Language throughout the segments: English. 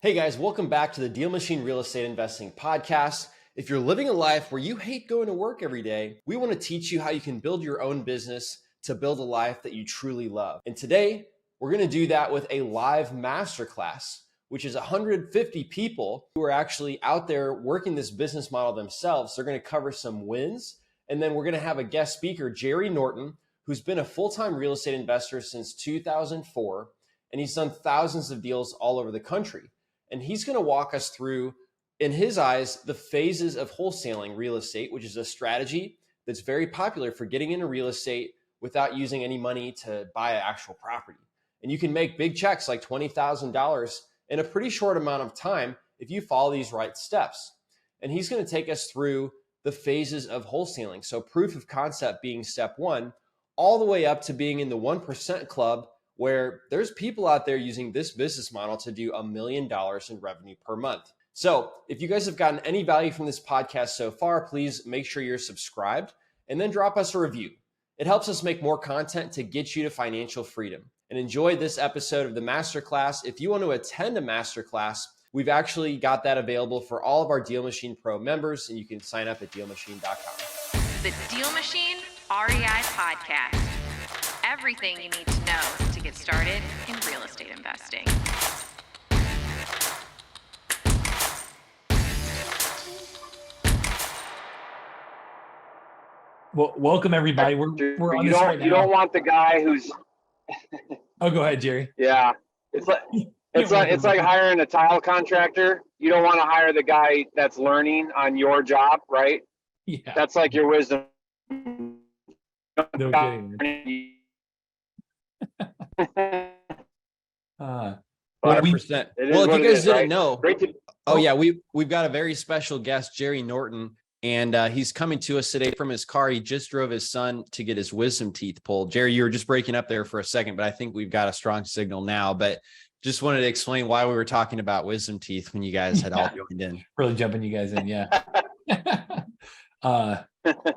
Hey guys, welcome back to the DealMachine Real Estate Investing Podcast. If you're living a life where you hate going to work every day, we want to teach you how you can build your own business to build a life that you truly love. And today, we're going to do that with a live masterclass, which is 150 people who are actually out there working this business model themselves. They're going to cover some wins, and then we're going to have a guest speaker, Jerry Norton, who's been a full-time real estate investor since 2004, and he's done thousands of deals all over the country. And he's going to walk us through, in his eyes, the phases of wholesaling real estate, which is a strategy that's very popular for getting into real estate without using any money to buy an actual property. And you can make big checks like $20,000 in a pretty short amount of time if you follow these right steps. And he's going to take us through the phases of wholesaling. So proof of concept being step one, all the way up to being in the 1% club, where there's people out there using this business model to do $1 million in revenue per month. So if you guys have gotten any value from this podcast so far, please make sure you're subscribed and then drop us a review. It helps us make more content to get you to financial freedom. And enjoy this episode of the Masterclass. If you want to attend a Masterclass, we've actually got that available for all of our DealMachine Pro members, and you can sign up at DealMachine.com. The DealMachine REI Podcast. Everything you need to know to get started in real estate investing. Well, welcome everybody. We're on you this don't, right now. You don't want the guy who's. Oh, go ahead, Jerry. Yeah, it's like hiring a tile contractor. You don't want to hire the guy that's learning on your job, right? Yeah, That's like your wisdom. no kidding. 100%. Well, if you guys didn't know, we've got a very special guest, Jerry Norton, and he's coming to us today from his car. He just drove his son to get his wisdom teeth pulled. Jerry, you were just breaking up there for a second, but I think we've got a strong signal now. But just wanted to explain why we were talking about wisdom teeth when you guys had all joined in. Really jumping you guys in, yeah.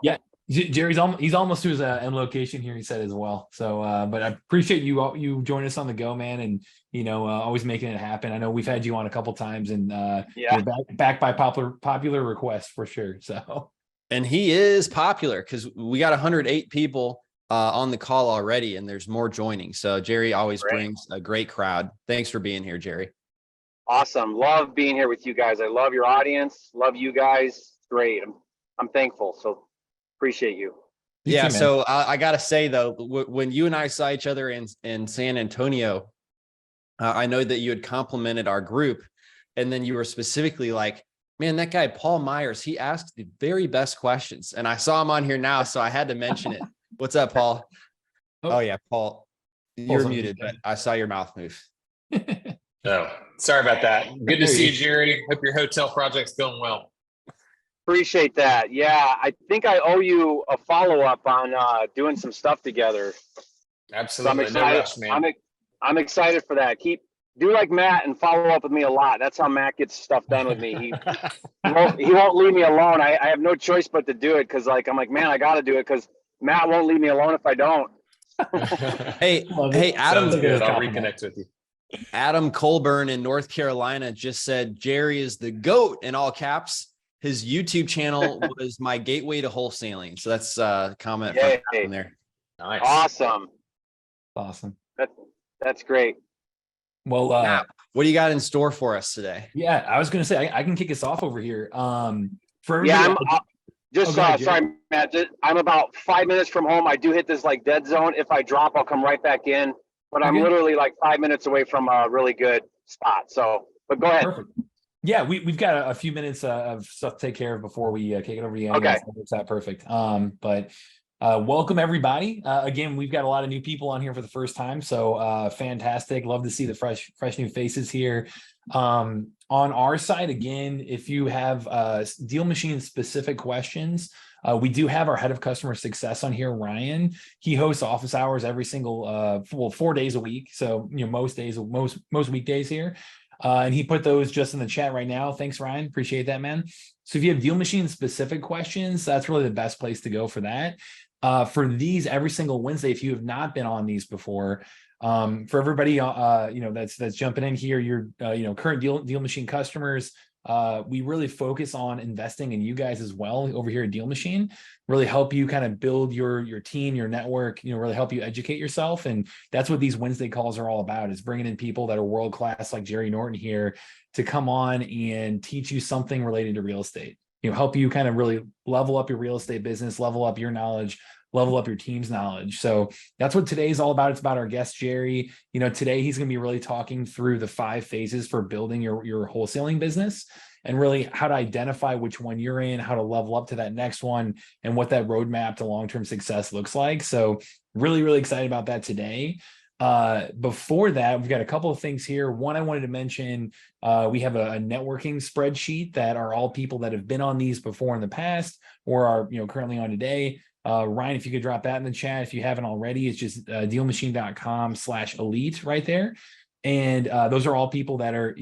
Yeah. Jerry's he's almost to his end location here, he said as well. So, but I appreciate you joining us on the go, man, and always making it happen. I know we've had you on a couple times, and you're back by popular request for sure. So, and he is popular because we got 108 people on the call already, and there's more joining. So Jerry always brings a great crowd. Thanks for being here, Jerry. Awesome, love being here with you guys. I love your audience, love you guys. Great, I'm thankful. So. Appreciate you. Yeah. So I got to say, though, when you and I saw each other in San Antonio, I know that you had complimented our group. And then you were specifically like, man, that guy, Paul Myers, he asked the very best questions. And I saw him on here now, so I had to mention it. What's up, Paul? Oh yeah, Paul, you're muted, but I saw your mouth move. Oh, sorry about that. Good to see you, Jerry. Hope your hotel project's going well. Appreciate that. Yeah, I think I owe you a follow-up on doing some stuff together. Absolutely. So I'm excited. No rush, man. I'm excited for that. Do like Matt and follow up with me a lot. That's how Matt gets stuff done with me. He won't leave me alone. I have no choice but to do it because I'm like, man, I got to do it because Matt won't leave me alone if I don't. Hey, Adam. Sounds good. I'll reconnect with you. Adam Colburn in North Carolina just said Jerry is the GOAT in all caps. His YouTube channel was my gateway to wholesaling. So that's a comment from there. Nice. Awesome. That's great. Well, what do you got in store for us today? Yeah, I was going to say, I can kick us off over here. Sorry, Matt, I'm about 5 minutes from home. I do hit this like dead zone. If I drop, I'll come right back in, but I'm literally like 5 minutes away from a really good spot. So, but go ahead. Perfect. Yeah, we've got a few minutes of stuff to take care of before we kick it over to you. Okay. It's that perfect. But welcome everybody. Again, we've got a lot of new people on here for the first time. So fantastic. Love to see the fresh new faces here. On our side, again, if you have DealMachine specific questions, we do have our head of customer success on here, Ryan. He hosts office hours every single 4 days a week. So most weekdays here. And he put those just in the chat right now. Thanks, Ryan. Appreciate that, man. So if you have DealMachine specific questions, that's really the best place to go for that. For these every single Wednesday, if you have not been on these before, For everybody, that's jumping in here, your, current DealMachine customers, we really focus on investing in you guys as well over here at DealMachine, really help you kind of build your team, your network, really help you educate yourself. And that's what these Wednesday calls are all about, is bringing in people that are world-class like Jerry Norton here to come on and teach you something related to real estate, help you kind of really level up your real estate business, level up your knowledge, level up your team's knowledge. So that's what today's all about. It's about our guest, Jerry. Today he's going to be really talking through the 5 phases for building your wholesaling business, and really how to identify which one you're in, how to level up to that next one, and what that roadmap to long-term success looks like. So really, really excited about that today. Before that, we've got a couple of things here. One, I wanted to mention, we have a networking spreadsheet that are all people that have been on these before in the past or are, currently on today. Ryan, if you could drop that in the chat, if you haven't already, it's just dealmachine.com/elite right there. And those are all people that are,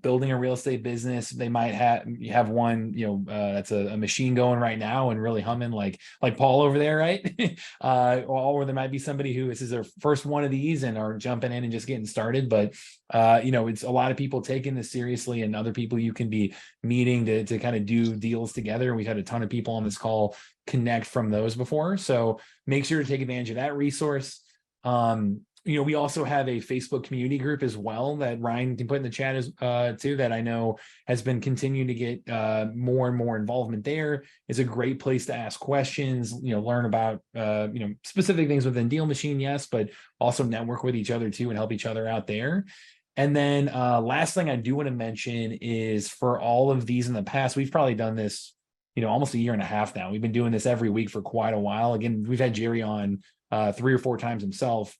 building a real estate business. They might have one, that's a machine going right now and really humming like Paul over there, right? Or there might be somebody who this is their first one of these and are jumping in and just getting started. But it's a lot of people taking this seriously, and other people you can be meeting to kind of do deals together. We've had a ton of people on this call connect from those before, so make sure to take advantage of that resource. We also have a Facebook community group as well that Ryan can put in the chat as too, that I know has been continuing to get more and more involvement there. It's a great place to ask questions, learn about specific things within DealMachine, yes, but also network with each other too and help each other out there. And then last thing I do want to mention is, for all of these in the past, we've probably done this almost a year and a half now. We've been doing this every week for quite a while. Again, we've had Jerry on 3 or 4 times himself.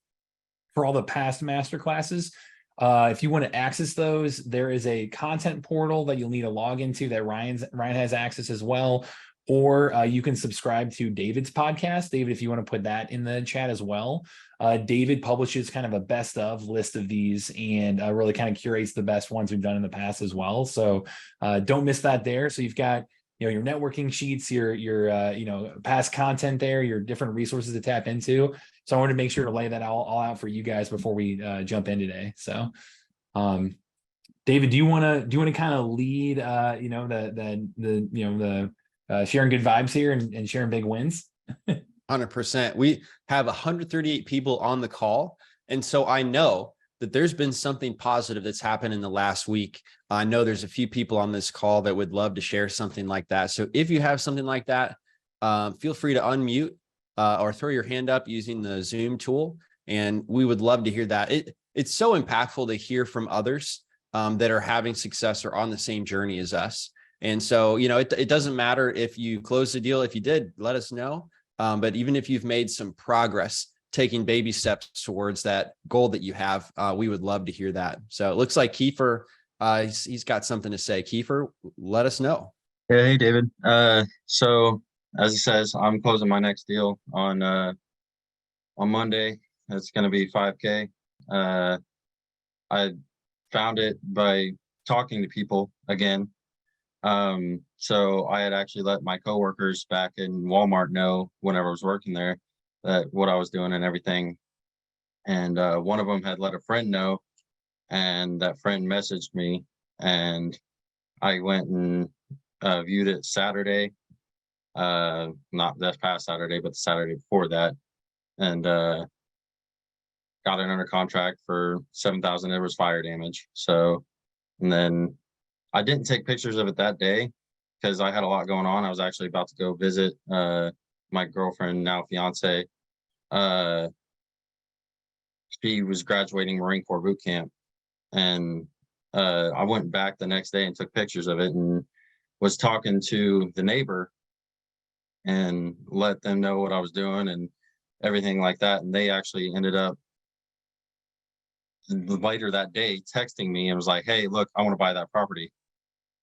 For all the past masterclasses, if you want to access those, there is a content portal that you'll need to log into that Ryan has access as well. Or you can subscribe to David's podcast. David, if you want to put that in the chat as well. David publishes kind of a best of list of these, and really kind of curates the best ones we've done in the past as well. So don't miss that there. So you've got your networking sheets, your past content there, your different resources to tap into. So I wanted to make sure to lay that all out for you guys before we jump in today. So, David, do you want to kind of lead, the sharing good vibes here and sharing big wins? 100%. We have 138 people on the call, and so I know that there's been something positive that's happened in the last week. I know there's a few people on this call that would love to share something like that. So if you have something like that, feel free to unmute or throw your hand up using the Zoom tool, and we would love to hear that. It's so impactful to hear from others that are having success or on the same journey as us. And so, it doesn't matter if you closed the deal. If you did, let us know. But even if you've made some progress, taking baby steps towards that goal that you have, we would love to hear that. So it looks like Kiefer, he's got something to say. Kiefer, let us know. Yeah, hey, David. So as it says, I'm closing my next deal on Monday. It's going to be 5K. I found it by talking to people again. So I had actually let my coworkers back in Walmart know whenever I was working there that what I was doing and everything. And one of them had let a friend know, and that friend messaged me, and I went and viewed it Saturday, not this past Saturday, but the Saturday before that, and got it under contract for $7,000. There was fire damage. So, and then I didn't take pictures of it that day because I had a lot going on. I was actually about to go visit my girlfriend, now fiance. She was graduating Marine Corps boot camp, and I went back the next day and took pictures of it and was talking to the neighbor and let them know what I was doing and everything like that. And they actually ended up later that day texting me and was like, hey, look, I want to buy that property.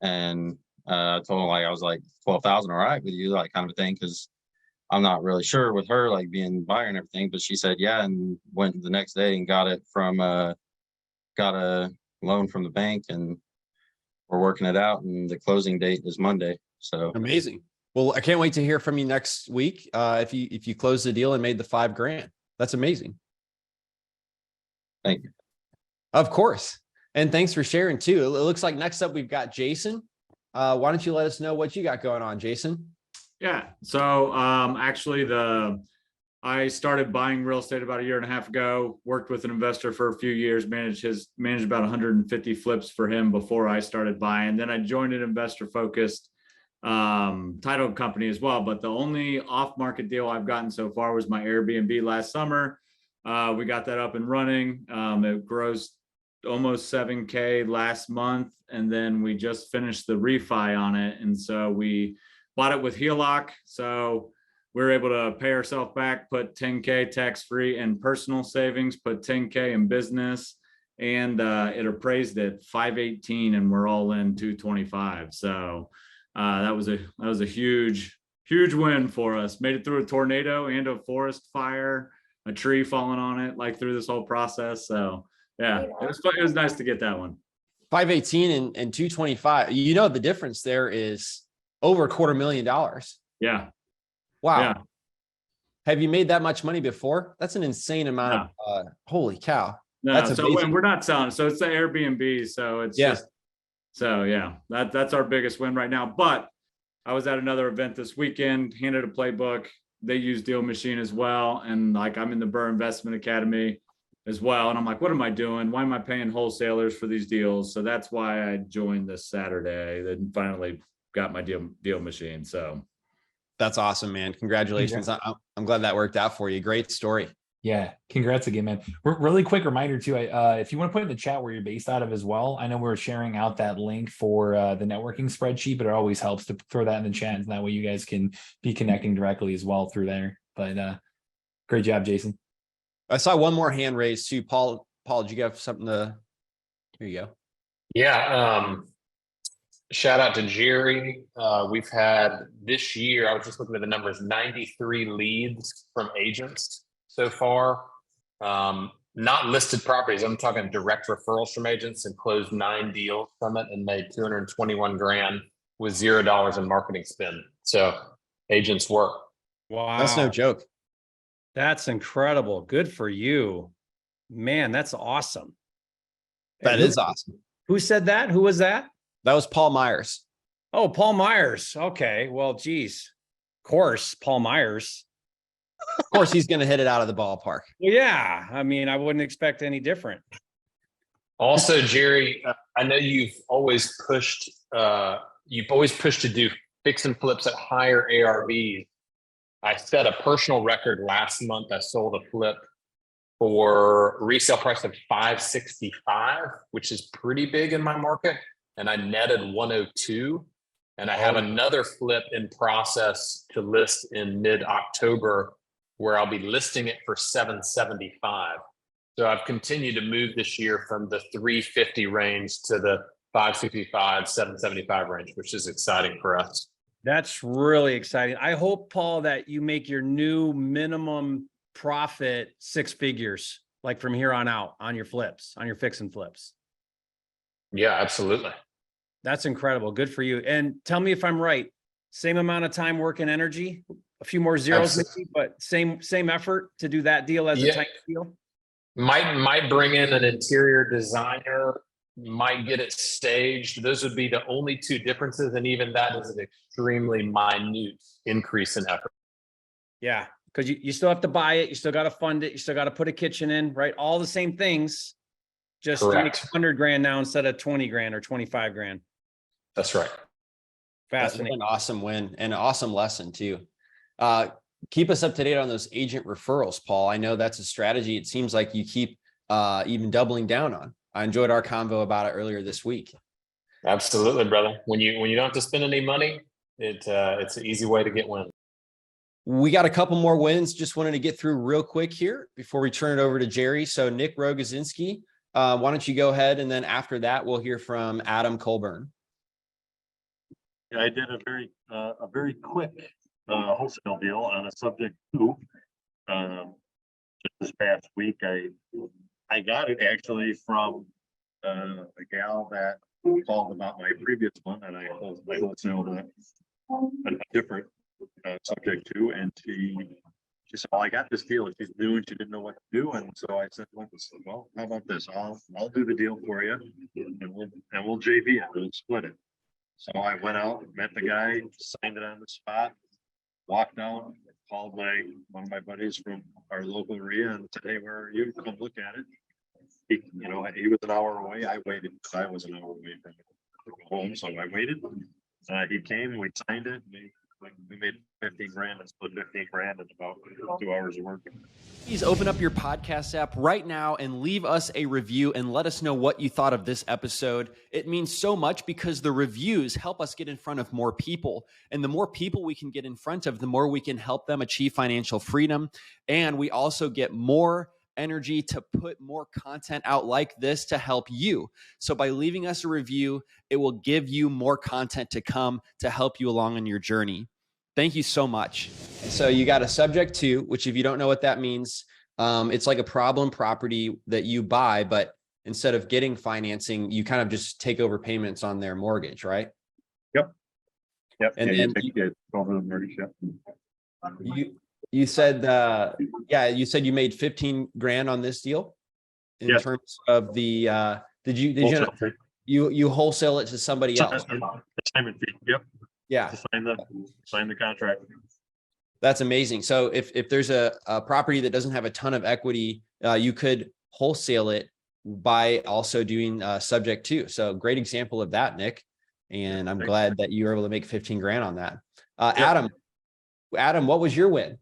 And I told them, like, I was like, 12,000, all right with you, like, kind of a thing, because I'm not really sure with her, like, being buyer and everything. But she said yeah, and went the next day and got it from got a loan from the bank, and we're working it out, and the closing date is Monday. So amazing. Well, I can't wait to hear from you next week if you close the deal and made the $5,000. That's amazing. Thank you. Of course. And thanks for sharing too. It looks like next up we've got Jason. Why don't you let us know what you got going on, Jason? Yeah. So actually I started buying real estate about a year and a half ago, worked with an investor for a few years, managed about 150 flips for him before I started buying. Then I joined an investor focused title company as well. But the only off-market deal I've gotten so far was my Airbnb last summer. We got that up and running. It grossed almost 7K last month. And then we just finished the refi on it. And so we bought it with HELOC. So we were able to pay ourselves back, put 10K tax-free in personal savings, put 10K in business, and it appraised at 518, and we're all in 225. So that was a huge win for us. Made it through a tornado and a forest fire, a tree falling on it, like through this whole process. So yeah, it was nice to get that one. 518 and 225. You know, the difference there is over $250,000. Yeah. Wow. Yeah. Have you made that much money before? That's an insane amount of holy cow. No, That's so amazing. we're not selling. So it's the Airbnb. So it's just, so yeah, that's our biggest win right now. But I was at another event this weekend, handed a playbook. They use DealMachine as well. And like, I'm in the Burr Investment Academy as well. And I'm like, what am I doing? Why am I paying wholesalers for these deals? So that's why I joined this Saturday. Then finally got my DealMachine. So that's awesome, man. Congratulations. I'm glad that worked out for you. Great story. Yeah. Congrats again, man. Really quick reminder too. If you want to put in the chat where you're based out of as well, I know we're sharing out that link for the networking spreadsheet, but it always helps to throw that in the chat. And that way you guys can be connecting directly as well through there. But great job, Jason. I saw one more hand raised too. Paul, did you have something to, here you go. Yeah. Shout out to Jerry. We've had this year, I was just looking at the numbers, 93 leads from agents so far. Not listed properties. I'm talking direct referrals from agents, and closed 9 deals from it and made 221 grand with $0 in marketing spend. So agents work. Wow. That's no joke. That's incredible. Good for you, man. That's awesome. That is awesome. Who said that? Who was that? That was Paul Myers. Oh, Paul Myers. Okay. Well, geez. Of course, Paul Myers. Of course, he's going to hit it out of the ballpark. Well, yeah. I mean, I wouldn't expect any different. Also, Jerry, I know you've always pushed to do fix and flips at higher ARVs. I set a personal record last month. I sold a flip for resale price of 565, which is pretty big in my market. And I netted 102. And I have another flip in process to list in mid-October, where I'll be listing it for 775. So I've continued to move this year from the 350 range to the 565, 775 range, which is exciting for us. That's really exciting. I hope, Paul, that you make your new minimum profit 6 figures, like from here on out on your flips, on your fix and flips. Yeah, absolutely. That's incredible. Good for you. And tell me if I'm right. Same amount of time, work, and energy, a few more zeros, maybe, but same effort to do that deal as a type deal. Might bring in an interior designer, might get it staged. Those would be the only 2 differences. And even that is an extremely minute increase in effort. Yeah, because you still have to buy it. You still got to fund it. You still got to put a kitchen in, right? All the same things, just 100 grand now instead of 20 grand or 25 grand. That's right. Fascinating. That's an awesome win and an awesome lesson too. Keep us up to date on those agent referrals, Paul. I know that's a strategy. It seems like you keep even doubling down on. I enjoyed our convo about it earlier this week. Absolutely, brother. When you don't have to spend any money, it's an easy way to get wins. We got a couple more wins. Just wanted to get through real quick here before we turn it over to Jerry. So Nick Rogozinski, why don't you go ahead, and then after that we'll hear from Adam Colburn. Yeah, I did a very quick wholesale deal on a subject 2 just this past week. I got it actually from a gal that called about my previous one, and I wholesaled a different subject 2, and she said, well, I got this deal. And she's new and she didn't know what to do. And so I said, well, how about this? I'll do the deal for you and we'll JV it, we'll split it. So I went out, met the guy, signed it on the spot, walked down, called one of my buddies from our local RIA and said, hey, where are you? Come look at it. He was an hour away. I waited because I was an hour away from home. So I waited. He came, we signed it. We made 15 grand and split 15 grand in about 2 hours of work. Please open up your podcast app right now and leave us a review and let us know what you thought of this episode. It means so much because the reviews help us get in front of more people. And the more people we can get in front of, the more we can help them achieve financial freedom. And we also get more energy to put more content out like this to help you. So by leaving us a review, it will give you more content to come to help you along on your journey. Thank you so much. So you got a subject to, which if you don't know what that means, it's like a problem property that you buy, but instead of getting financing, you kind of just take over payments on their mortgage, right? Yep. And then you take it over the mortgage. you said, you said you made 15 grand on this deal in terms of the, did you wholesale it to somebody else? Assignment fee. Yep. Yeah. To sign the contract. That's amazing. So if there's a property that doesn't have a ton of equity, you could wholesale it by also doing subject to. So great example of that, Nick. And I'm glad that you were able to make 15 grand on that. Adam, what was your win?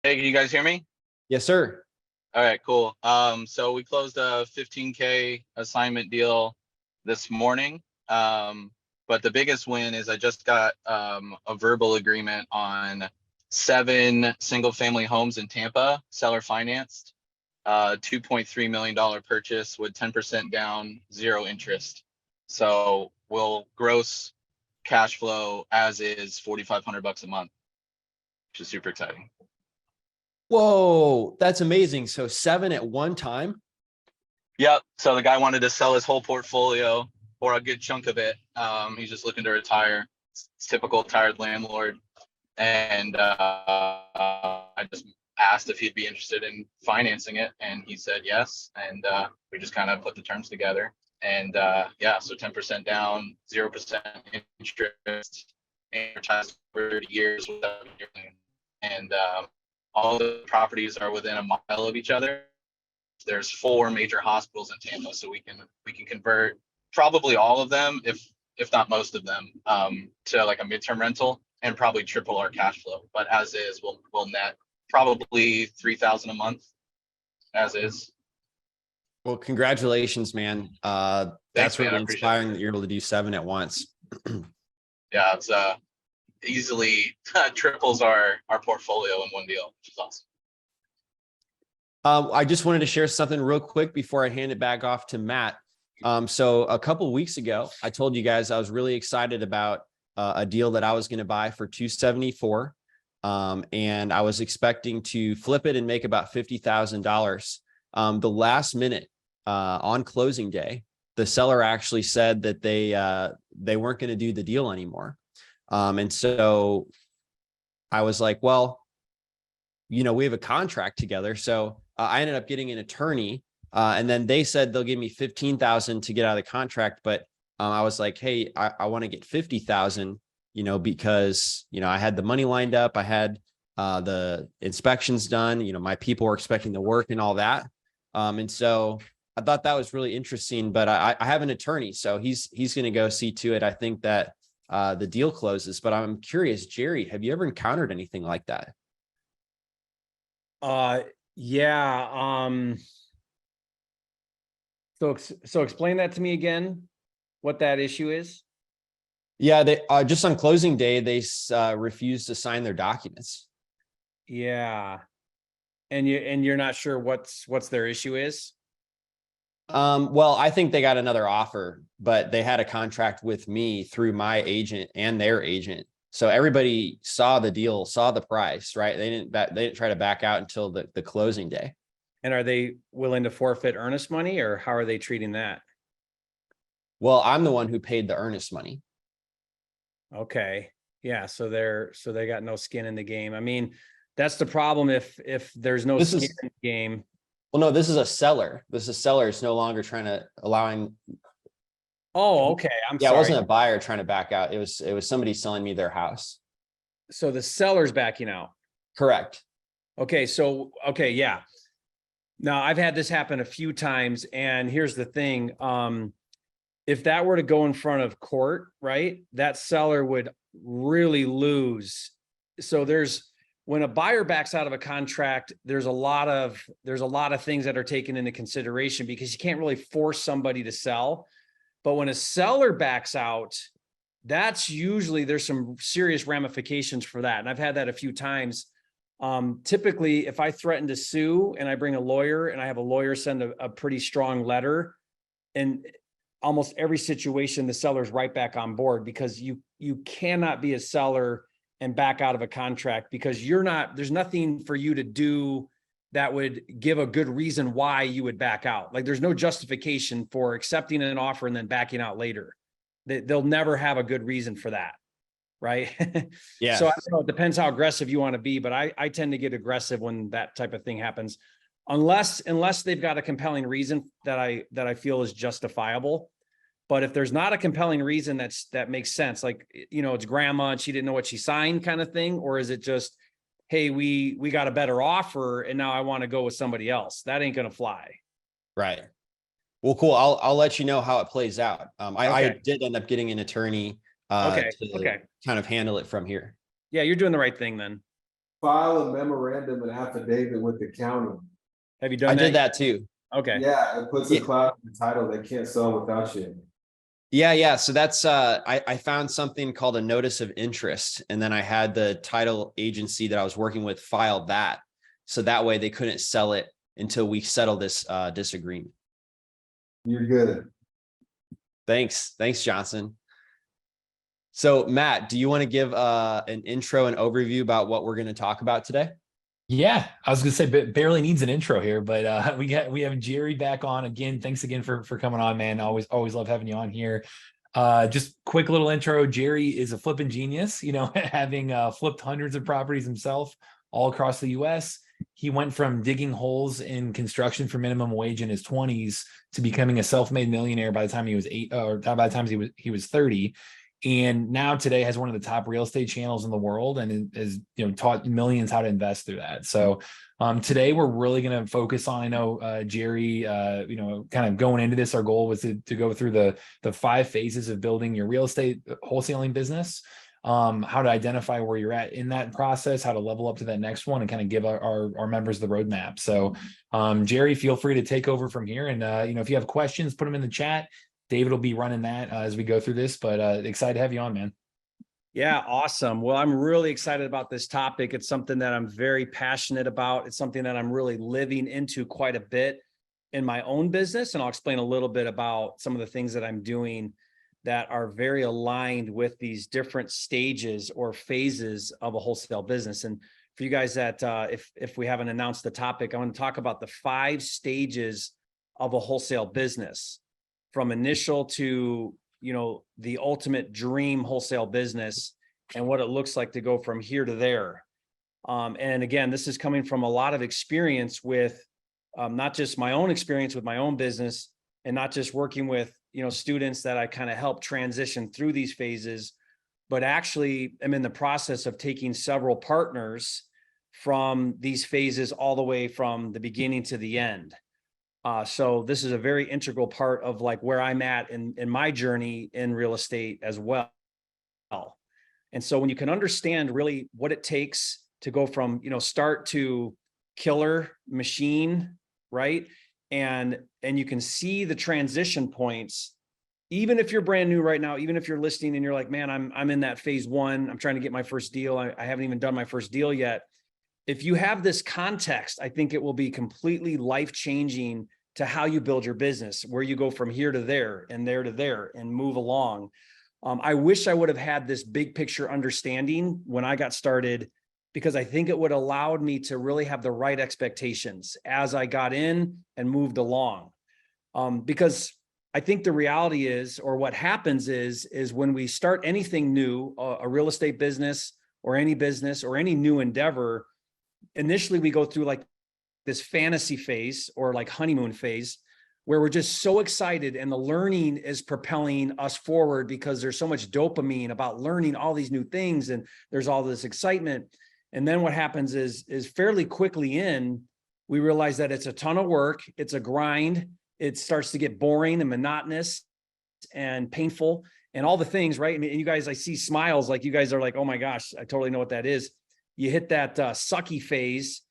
Hey, can you guys hear me? Yes, sir. All right, cool. So we closed a 15K assignment deal this morning. But the biggest win is I just got a verbal agreement on 7 single family homes in Tampa, seller financed, $2.3 million purchase with 10% down, 0 interest. So we'll gross cash flow as is $4,500 a month, which is super exciting. Whoa, that's amazing. So 7 at one time? Yep. So the guy wanted to sell his whole portfolio or a good chunk of it. He's just looking to retire. It's typical tired landlord. And I just asked if he'd be interested in financing it. And he said yes. And we just kind of put the terms together. And so 10% down, 0% interest, amortized for 30 years without doing. And all the properties are within a mile of each other. There's 4 major hospitals in Tampa, so we can convert probably all of them, if not most of them, to like a midterm rental and probably triple our cash flow. But as is, we'll net probably $3,000 a month, as is. Well, congratulations, man. That's really inspiring that you're able to do 7 at once. Yeah, it's easily triples our portfolio in one deal, which is awesome. I just wanted to share something real quick before I hand it back off to Matt. So a couple of weeks ago, I told you guys I was really excited about a deal that I was going to buy for $274. And I was expecting to flip it and make about $50,000. The last minute on closing day, the seller actually said that they weren't going to do the deal anymore. And so I was like, well, we have a contract together. So I ended up getting an attorney, and then they said they'll give me $15,000 to get out of the contract. But I was like, hey, I want to get $50,000, because, I had the money lined up. I had the inspections done, my people were expecting the work and all that. And so I thought that was really interesting, but I have an attorney, so he's going to go see to it. I think that the deal closes, but I'm curious, Jerry, have you ever encountered anything like that? Yeah. So explain that to me again, what that issue is. Yeah, they just on closing day, they refused to sign their documents. Yeah. And you're not sure what's their issue is? Well, I think they got another offer, but they had a contract with me through my agent and their agent. So everybody saw the deal, saw the price, right? They didn't try to back out until the closing day. And are they willing to forfeit earnest money, or how are they treating that? Well, I'm the one who paid the earnest money. Okay. Yeah. So they got no skin in the game. I mean, That's the problem if there's no This skin is- in the game. Well, no, this is a seller. This is a seller. It's no longer allowing. Oh, okay. I'm Yeah, sorry. it wasn't a buyer trying to back out. It was somebody selling me their house. So the seller's backing out. Correct. Okay. So, okay. Yeah. Now I've had this happen a few times, and here's the thing. If that were to go in front of court, right, that seller would really lose. So when a buyer backs out of a contract, there's a lot of things that are taken into consideration, because you can't really force somebody to sell. But when a seller backs out, that's usually, there's some serious ramifications for that. And I've had that a few times. Typically, if I threaten to sue and I bring a lawyer and I have a lawyer send a pretty strong letter, and almost every situation, the seller's right back on board, because you cannot be a seller and back out of a contract, because there's nothing for you to do that would give a good reason why you would back out. Like, there's no justification for accepting an offer and then backing out later. They'll never have a good reason for that. Right. Yeah. So I don't know, it depends how aggressive you want to be, but I tend to get aggressive when that type of thing happens, unless they've got a compelling reason that I feel is justifiable. But if there's not a compelling reason that makes sense, like, it's grandma and she didn't know what she signed kind of thing, or is it just, hey, we got a better offer and now I want to go with somebody else, that ain't going to fly. Right. Well, cool. I'll let you know how it plays out. I Okay. did end up getting an attorney Okay. to kind of handle it from here. Yeah, you're doing the right thing then. File a memorandum and affidavit with the county. Have you done I that? did that too. Okay. Yeah, it puts a cloud in the title. They can't sell without you. Yeah. So that's I found something called a notice of interest, and then I had the title agency that I was working with file that, so that way they couldn't sell it until we settle this disagreement. You're good. Thanks, Johnson. So Matt, do you want to give an intro and overview about what we're going to talk about today? Yeah, I was gonna say barely needs an intro here, but we have Jerry back on again. Thanks again for coming on, man. Always love having you on here. Just quick little intro. Jerry is a flipping genius, having flipped hundreds of properties himself all across the US. He went from digging holes in construction for minimum wage in his 20s to becoming a self-made millionaire by the time he was by the time he was 30. And now today has one of the top real estate channels in the world, and is taught millions how to invest through that. So today we're really going to focus on, I know Jerry, kind of going into this, our goal was to go through the 5 phases of building your real estate wholesaling business, how to identify where you're at in that process, how to level up to that next one, and kind of give our members the roadmap. So Jerry, feel free to take over from here. And if you have questions, put them in the chat. David will be running that as we go through this, but excited to have you on, man. Yeah, awesome. Well, I'm really excited about this topic. It's something that I'm very passionate about. It's something that I'm really living into quite a bit in my own business. And I'll explain a little bit about some of the things that I'm doing that are very aligned with these different stages or phases of a wholesale business. And for you guys that, if we haven't announced the topic, I want to talk about the 5 stages of a wholesale business, from initial to, the ultimate dream wholesale business, and what it looks like to go from here to there. And again, this is coming from a lot of experience with not just my own experience with my own business, and not just working with, students that I kind of help transition through these phases, but actually am in the process of taking several partners from these phases all the way from the beginning to the end. So this is a very integral part of like where I'm at in my journey in real estate as well. And so when you can understand really what it takes to go from, start to killer machine, right? And you can see the transition points, even if you're brand new right now, even if you're listening and you're like, man, I'm in that phase 1, I'm trying to get my first deal. I haven't even done my first deal yet. If you have this context, I think it will be completely life-changing to how you build your business, where you go from here to there and there to there and move along. I wish I would have had this big picture understanding when I got started, because I think it would have allowed me to really have the right expectations as I got in and moved along. Because I think the reality is, or what happens is when we start anything new, a real estate business or any new endeavor, initially we go through like this fantasy phase or like honeymoon phase where we're just so excited and the learning is propelling us forward because there's so much dopamine about learning all these new things and there's all this excitement. And then what happens is fairly quickly we realize that it's a ton of work. It's a grind. It starts to get boring and monotonous and painful and all the things, right? I mean, you guys, I see smiles like you guys are like, oh my gosh, I totally know what that is. You hit that sucky phase.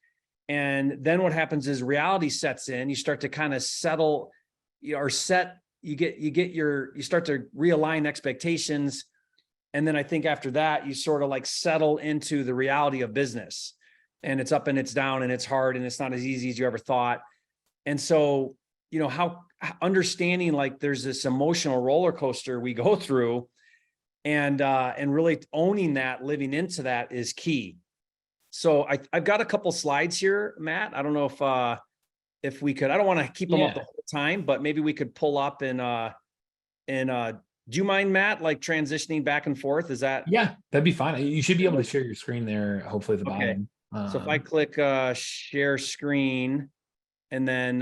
And then what happens is reality sets in. You start to kind of settle, you start to realign expectations. And then I think after that, you sort of like settle into the reality of business, and it's up and it's down and it's hard and it's not as easy as you ever thought. And so, how understanding like there's this emotional roller coaster we go through, and really owning that, living into that is key. So I've got a couple slides here, Matt. I don't know if we could. I don't want to keep them up the whole time, but maybe we could pull up and do you mind, Matt, like transitioning back and forth? Is that? Yeah, that'd be fine. You should be able to share your screen there, hopefully at the bottom. So if I click share screen and then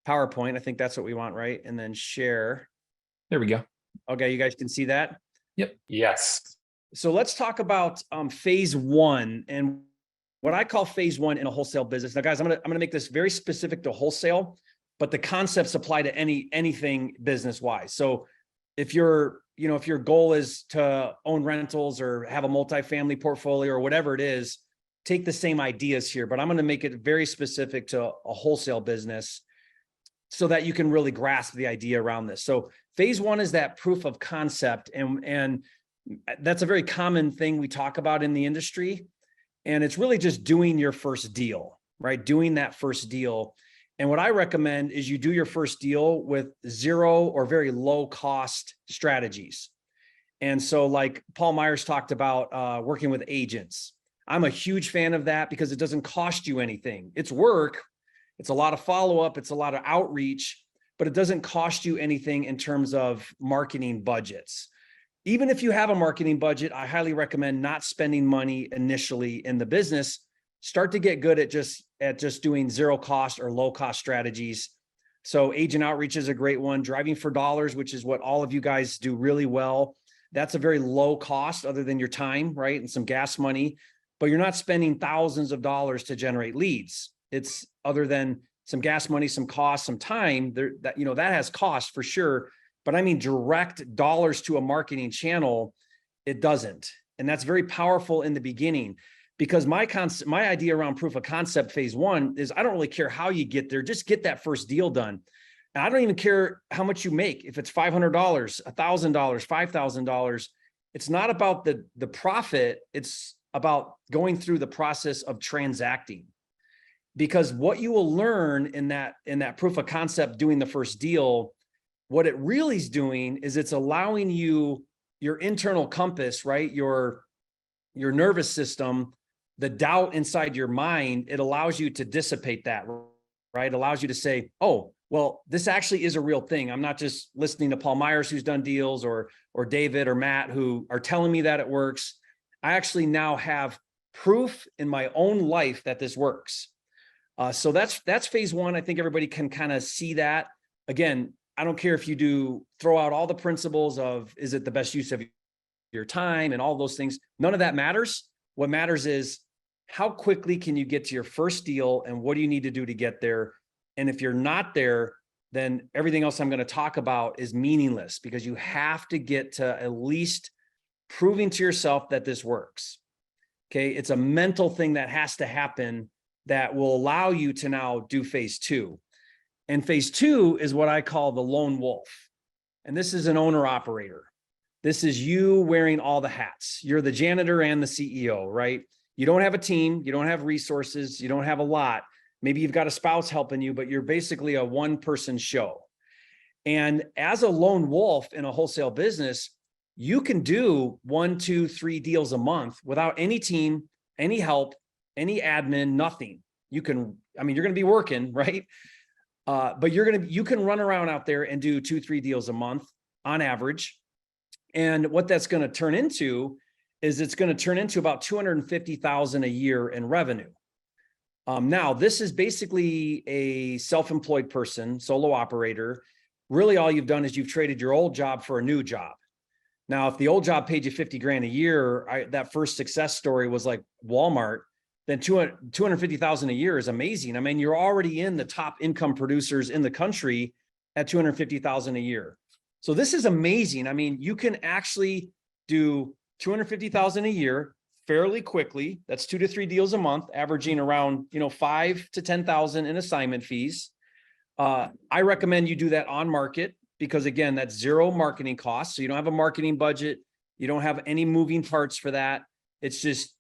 PowerPoint, I think that's what we want, right? And then share. There we go. Okay, you guys can see that? Yep. Yes. So let's talk about phase one and what I call phase one in a wholesale business. Now, guys, I'm gonna make this very specific to wholesale, but the concepts apply to anything business-wise. So if your goal is to own rentals or have a multifamily portfolio or whatever it is, take the same ideas here, but I'm going to make it very specific to a wholesale business so that you can really grasp the idea around this. So phase one is that proof of concept, and that's a very common thing we talk about in the industry. And it's really just doing your first deal, right? Doing that first deal. And what I recommend is you do your first deal with zero or very low cost strategies. And so like Paul Myers talked about working with agents. I'm a huge fan of that because it doesn't cost you anything. It's work. It's a lot of follow-up. It's a lot of outreach, but it doesn't cost you anything in terms of marketing budgets. Even if you have a marketing budget, I highly recommend not spending money initially in the business. Start to get good at just doing zero cost or low cost strategies. So agent outreach is a great one. Driving for dollars, which is what all of you guys do really well. That's a very low cost other than your time, right? And some gas money, but you're not spending thousands of dollars to generate leads. It's other than some gas money, some cost, some time that has cost for sure. But I mean, direct dollars to a marketing channel, it doesn't. And that's very powerful in the beginning, because my idea around proof of concept phase one is I don't really care how you get there, just get that first deal done. And I don't even care how much you make. If it's $500, $1,000, $5,000, it's not about the profit. It's about going through the process of transacting. Because what you will learn in that proof of concept doing the first deal, what it really is doing is it's allowing you your internal compass, right? Your nervous system, the doubt inside your mind, it allows you to dissipate that, right? It allows you to say, oh, well, this actually is a real thing. I'm not just listening to Paul Myers, who's done deals, or David or Matt, who are telling me that it works. I actually now have proof in my own life that this works. So that's phase one. I think everybody can kind of see that. Again, I don't care if you throw out all the principles of, is it the best use of your time and all those things? None of that matters. What matters is how quickly can you get to your first deal and what do you need to do to get there? And if you're not there, then everything else I'm going to talk about is meaningless, because you have to get to at least proving to yourself that this works. Okay. It's a mental thing that has to happen that will allow you to now do phase two. And phase two is what I call the lone wolf. And this is an owner operator. This is you wearing all the hats. You're the janitor and the CEO, right? You don't have a team. You don't have resources. You don't have a lot. Maybe you've got a spouse helping you, but you're basically a one-person show. And as a lone wolf in a wholesale business, you can do 1, 2, 3 deals a month without any team, any help, any admin, nothing. You're going to be working, right? But you can run around out there and do 2, 3 deals a month on average. And what that's going to turn into is it's going to turn into about 250,000 a year in revenue. Now, this is basically a self-employed person, solo operator. Really, all you've done is you've traded your old job for a new job. Now, if the old job paid you 50 grand a year, that first success story was like Walmart, then 250,000 a year is amazing. I mean, you're already in the top income producers in the country at 250,000 a year. So this is amazing. I mean, you can actually do 250,000 a year fairly quickly. That's 2 to 3 deals a month, averaging around, 5 to 10,000 in assignment fees. I recommend you do that on market because again, that's zero marketing costs. So you don't have a marketing budget. You don't have any moving parts for that. It's just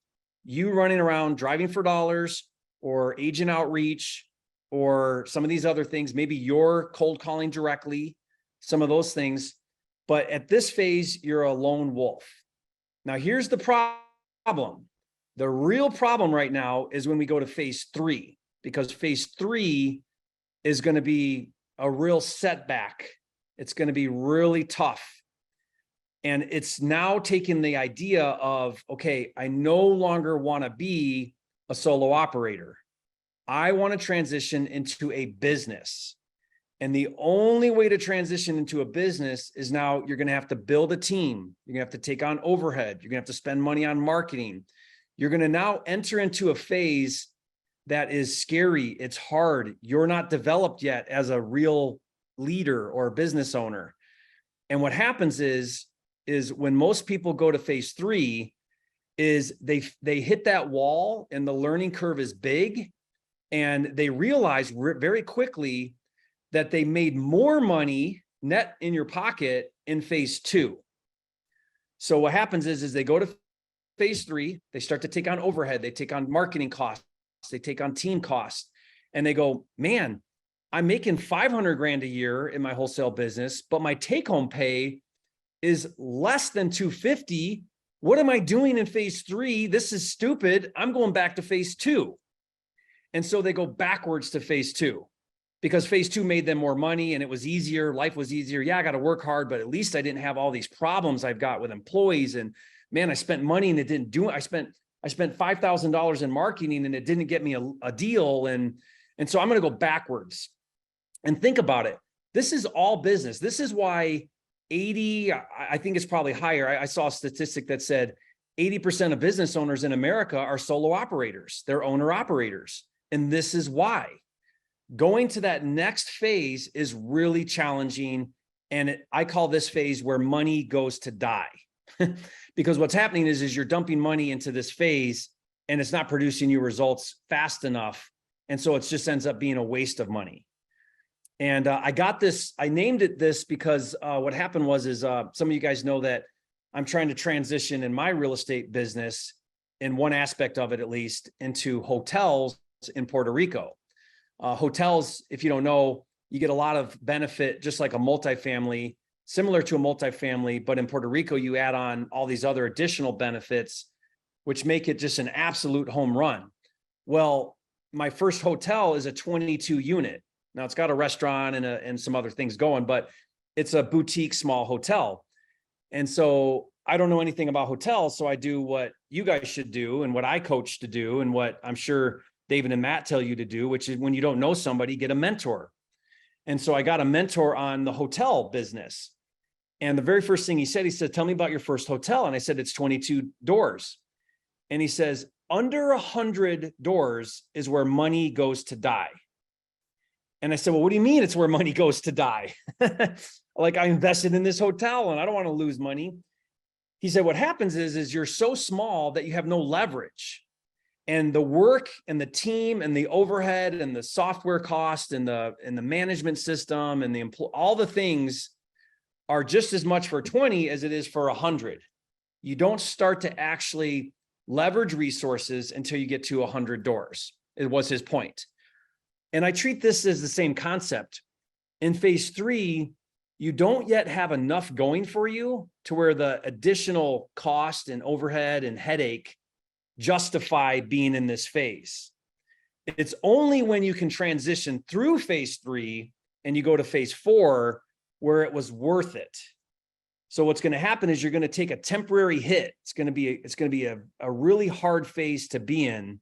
you running around driving for dollars or agent outreach or some of these other things. Maybe you're cold calling directly, some of those things. But at this phase, you're a lone wolf. Now, here's the problem. The real problem right now is when we go to phase 3, because phase 3 is going to be a real setback. It's going to be really tough. And it's now taking the idea of, okay, I no longer want to be a solo operator. I want to transition into a business. And the only way to transition into a business is now you're going to have to build a team. You're going to have to take on overhead. You're going to have to spend money on marketing. You're going to now enter into a phase that is scary. It's hard. You're not developed yet as a real leader or business owner. And what happens is when most people go to phase 3 is they hit that wall and the learning curve is big. And they realize very quickly that they made more money net in your pocket in phase 2. So what happens is they go to phase 3, they start to take on overhead, they take on marketing costs, they take on team costs, and they go, man, I'm making 500 grand a year in my wholesale business, but my take home pay is less than 250. What am I doing in phase 3? This is stupid. I'm going back to phase 2. And so they go backwards to phase 2. Because phase 2 made them more money and it was easier. Life was easier. Yeah, I got to work hard, but at least I didn't have all these problems I've got with employees. And man, I spent money and it didn't do it. I spent $5,000 in marketing and it didn't get me a deal. And so I'm going to go backwards and think about it. This is all business. This is why 80, I think it's probably higher. I saw a statistic that said 80% of business owners in America are solo operators. They're owner operators. And this is why. Going to that next phase is really challenging. And I call this phase where money goes to die. Because what's happening is you're dumping money into this phase and it's not producing you results fast enough. And so it just ends up being a waste of money. And I named it this because what happened was some of you guys know that I'm trying to transition in my real estate business, in one aspect of it at least, into hotels in Puerto Rico. Hotels, if you don't know, you get a lot of benefit, just like a multifamily, similar to a multifamily, but in Puerto Rico, you add on all these other additional benefits, which make it just an absolute home run. Well, my first hotel is a 22 unit. Now it's got a restaurant and some other things going, but it's a boutique small hotel. And so I don't know anything about hotels. So I do what you guys should do and what I coach to do and what I'm sure David and Matt tell you to do, which is when you don't know somebody, get a mentor. And so I got a mentor on the hotel business. And the very first thing he said, tell me about your first hotel. And I said, it's 22 doors. And he says, under 100 doors is where money goes to die. And I said, well, what do you mean it's where money goes to die? Like I invested in this hotel and I don't want to lose money. He said, what happens is you're so small that you have no leverage. And the work and the team and the overhead and the software cost and the management system and all the things are just as much for 20 as it is for 100. You don't start to actually leverage resources until you get to 100 doors. It was his point. And I treat this as the same concept. In phase 3, you don't yet have enough going for you to where the additional cost and overhead and headache justify being in this phase. It's only when you can transition through phase 3 and you go to phase 4 where it was worth it. So what's going to happen is you're going to take a temporary hit. It's going to be a really hard phase to be in,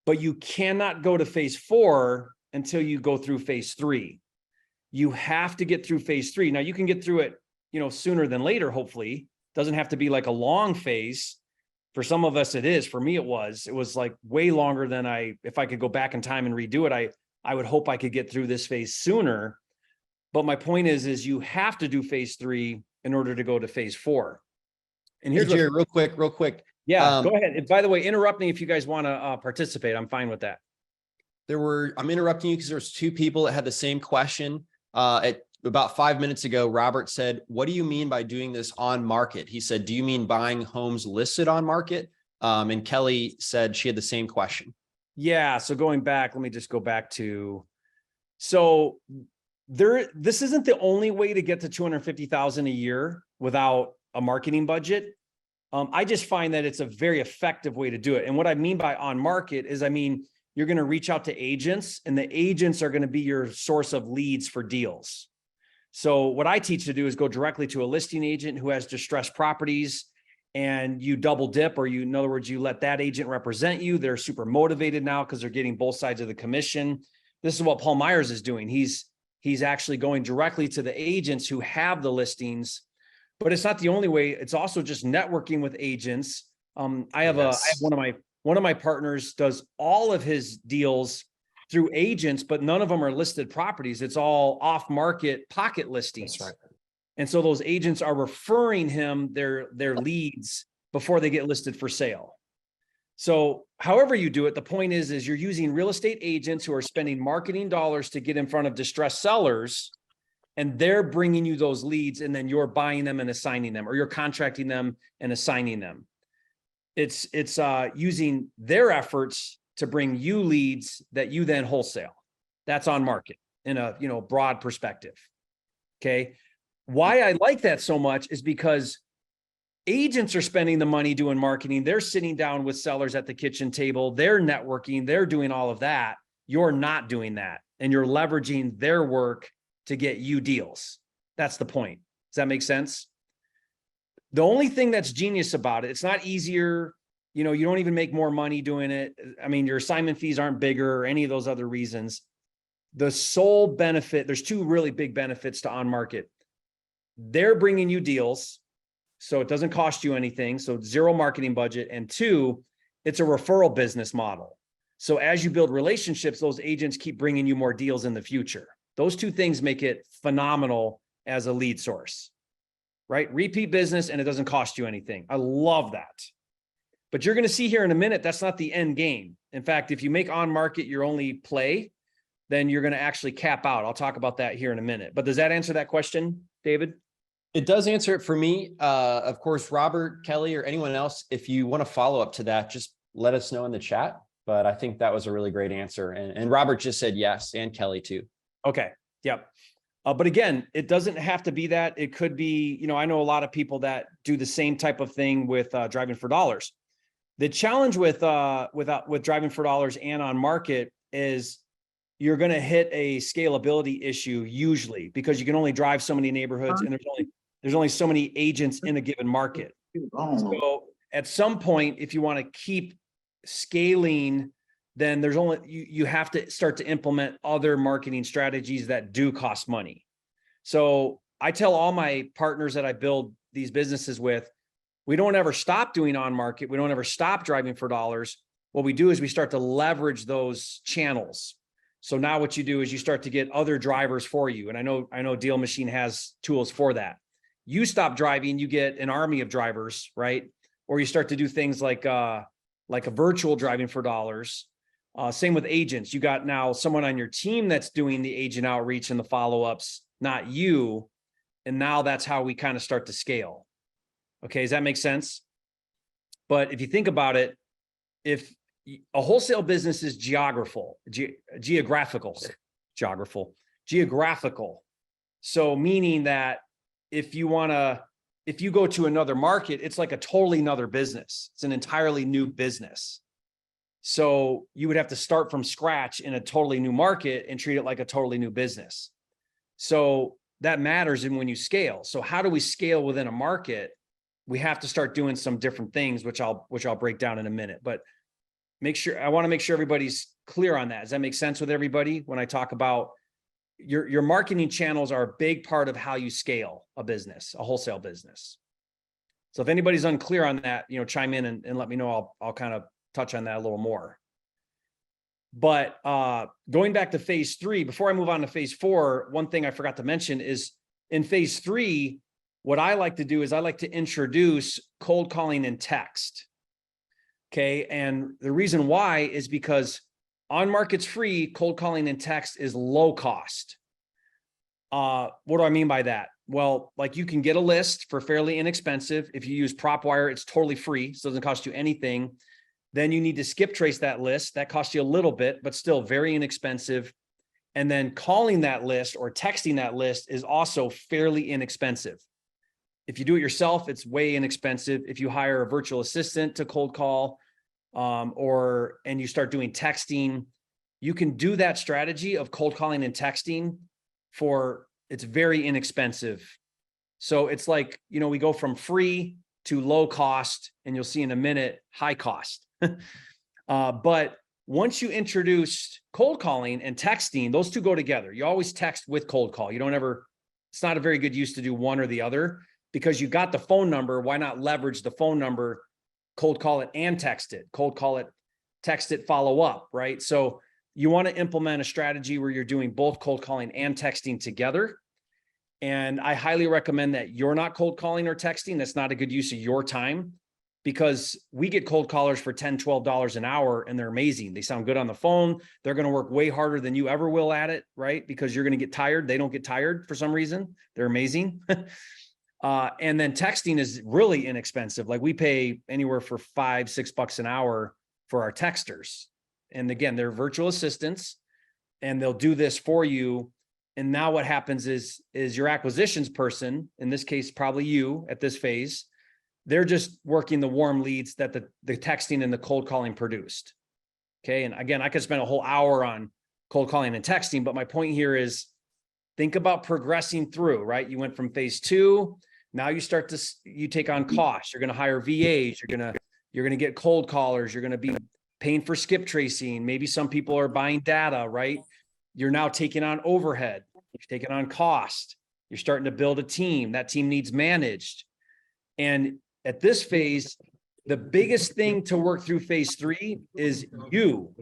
but you cannot go to phase 4 until you go through phase 3. You have to get through phase 3. Now you can get through it, sooner than later, hopefully. Doesn't have to be like a long phase. For some of us, it is. For me, it was like way longer than if I could go back in time and redo it, I would hope I could get through this phase sooner. But my point is you have to do phase 3 in order to go to phase 4. And here's Jerry, real quick. Yeah, go ahead. And by the way, interrupt me if you guys want to participate. I'm fine with that. I'm interrupting you because there's 2 people that had the same question. At about 5 minutes ago, Robert said, what do you mean by doing this on market? He said, do you mean buying homes listed on market? And Kelly said she had the same question. Yeah. So going back, let me just go back to, this isn't the only way to get to 250,000 a year without a marketing budget. I just find that it's a very effective way to do it. And what I mean by on market is, you're going to reach out to agents, and the agents are going to be your source of leads for deals. So what I teach to do is go directly to a listing agent who has distressed properties, and you double dip, or in other words, you let that agent represent you. They're super motivated now because they're getting both sides of the commission. This is what Paul Myers is doing. He's actually going directly to the agents who have the listings, but it's not the only way. It's also just networking with agents. I have one of my partners does all of his deals through agents, but none of them are listed properties. It's all off market pocket listings. That's right. And so those agents are referring him their leads before they get listed for sale. So however you do it, the point is you're using real estate agents who are spending marketing dollars to get in front of distressed sellers, and they're bringing you those leads, and then you're buying them and assigning them, or you're contracting them and assigning them. It's using their efforts to bring you leads that you then wholesale. That's on market in a broad perspective. Okay. Why I like that so much is because agents are spending the money doing marketing. They're sitting down with sellers at the kitchen table. They're networking. They're doing all of that. You're not doing that. And you're leveraging their work to get you deals. That's the point. Does that make sense? The only thing that's genius about it, it's not easier. You don't even make more money doing it. Your assignment fees aren't bigger or any of those other reasons. The sole benefit, there's 2 really big benefits to on market. They're bringing you deals, so it doesn't cost you anything. So 0 marketing budget. And 2, it's a referral business model. So as you build relationships, those agents keep bringing you more deals in the future. Those 2 things make it phenomenal as a lead source, right? Repeat business, and it doesn't cost you anything. I love that. But you're going to see here in a minute, that's not the end game. In fact, if you make on market your only play, then you're going to actually cap out. I'll talk about that here in a minute. But does that answer that question, David? It does answer it for me. Of course, Robert, Kelly, or anyone else, if you want to follow up to that, just let us know in the chat. But I think that was a really great answer. And Robert just said yes, and Kelly too. Okay. Yep. But again, it doesn't have to be that. It could be, I know a lot of people that do the same type of thing with driving for dollars. The challenge with driving for dollars and on market is you're going to hit a scalability issue usually, because you can only drive so many neighborhoods, and there's only so many agents in a given market. So at some point, if you want to keep scaling, then you have to start to implement other marketing strategies that do cost money. So I tell all my partners that I build these businesses with, we don't ever stop doing on market. We don't ever stop driving for dollars. What we do is we start to leverage those channels. So now what you do is you start to get other drivers for you. And I know DealMachine has tools for that. You stop driving, you get an army of drivers, right? Or you start to do things like a virtual driving for dollars. Same with agents. You got now someone on your team that's doing the agent outreach and the follow-ups, not you. And now that's how we kind of start to scale. Okay, does that make sense? But if you think about it, if a wholesale business is geographical. So meaning that if you go to another market, it's like a totally another business. It's an entirely new business. So you would have to start from scratch in a totally new market and treat it like a totally new business. So that matters in when you scale. So how do we scale within a market? We have to start doing some different things, which I'll break down in a minute, but I want to make sure everybody's clear on that. Does that make sense with everybody? When I talk about your marketing channels are a big part of how you scale a business, a wholesale business. So if anybody's unclear on that, chime in and let me know. I'll kind of touch on that a little more. But going back to phase 3, before I move on to phase 4, one thing I forgot to mention is in phase 3, what I like to do is I like to introduce cold calling and text. Okay. And the reason why is because on market's free, cold calling and text is low cost. What do I mean by that? Well, like you can get a list for fairly inexpensive. If you use PropWire, it's totally free. So it doesn't cost you anything. Then you need to skip trace that list. That costs you a little bit, but still very inexpensive. And then calling that list or texting that list is also fairly inexpensive. If you do it yourself, it's way inexpensive. If you hire a virtual assistant to cold call, and you start doing texting, you can do that strategy of cold calling and texting it's very inexpensive. So it's like, we go from free to low cost, and you'll see in a minute, high cost. But once you introduce cold calling and texting, those two go together. You always text with cold call. It's not a very good use to do one or the other because you got the phone number. Why not leverage the phone number, cold call it and text it, cold call it, text it, follow up, right? So you want to implement a strategy where you're doing both cold calling and texting together. And I highly recommend that you're not cold calling or texting. That's not a good use of your time because we get cold callers for $10, $12 an hour and they're amazing. They sound good on the phone. They're going to work way harder than you ever will at it, right? Because you're going to get tired. They don't get tired for some reason. They're amazing. And then texting is really inexpensive. Like we pay anywhere for $5, $6 an hour for our texters. And again, they're virtual assistants and they'll do this for you. And now what happens is your acquisitions person, in this case, probably you at this phase, they're just working the warm leads that the texting and the cold calling produced. Okay. And again, I could spend a whole hour on cold calling and texting, but my point here is think about progressing through, right? You went from phase 2. Now you take on costs. You're going to hire VAs. You're going to get cold callers. You're going to be paying for skip tracing. Maybe some people are buying data, right? You're now taking on overhead. You're taking on cost. You're starting to build a team. That team needs managed. And at this phase, the biggest thing to work through phase 3 is you.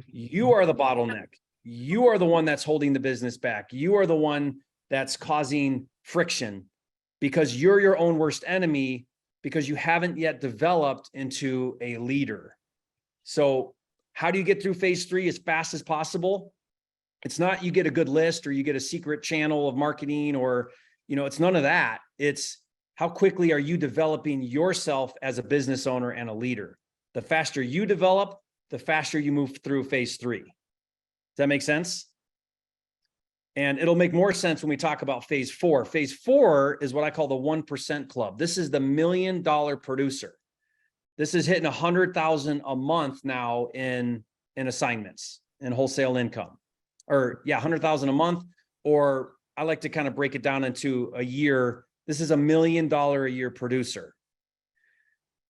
You are the bottleneck. You are the one that's holding the business back. You are the one that's causing friction because you're your own worst enemy because you haven't yet developed into a leader. So how do you get through phase 3 as fast as possible? It's not you get a good list or you get a secret channel of marketing or, it's none of that. It's how quickly are you developing yourself as a business owner and a leader? The faster you develop, the faster you move through phase 3. Does that make sense? And it'll make more sense when we talk about phase 4. Phase 4 is what I call the 1% club. This is the $1 million producer. This is hitting 100,000 a month now in assignments and wholesale income. Or 100,000 a month, or I like to kind of break it down into a year. This is $1 million a year producer.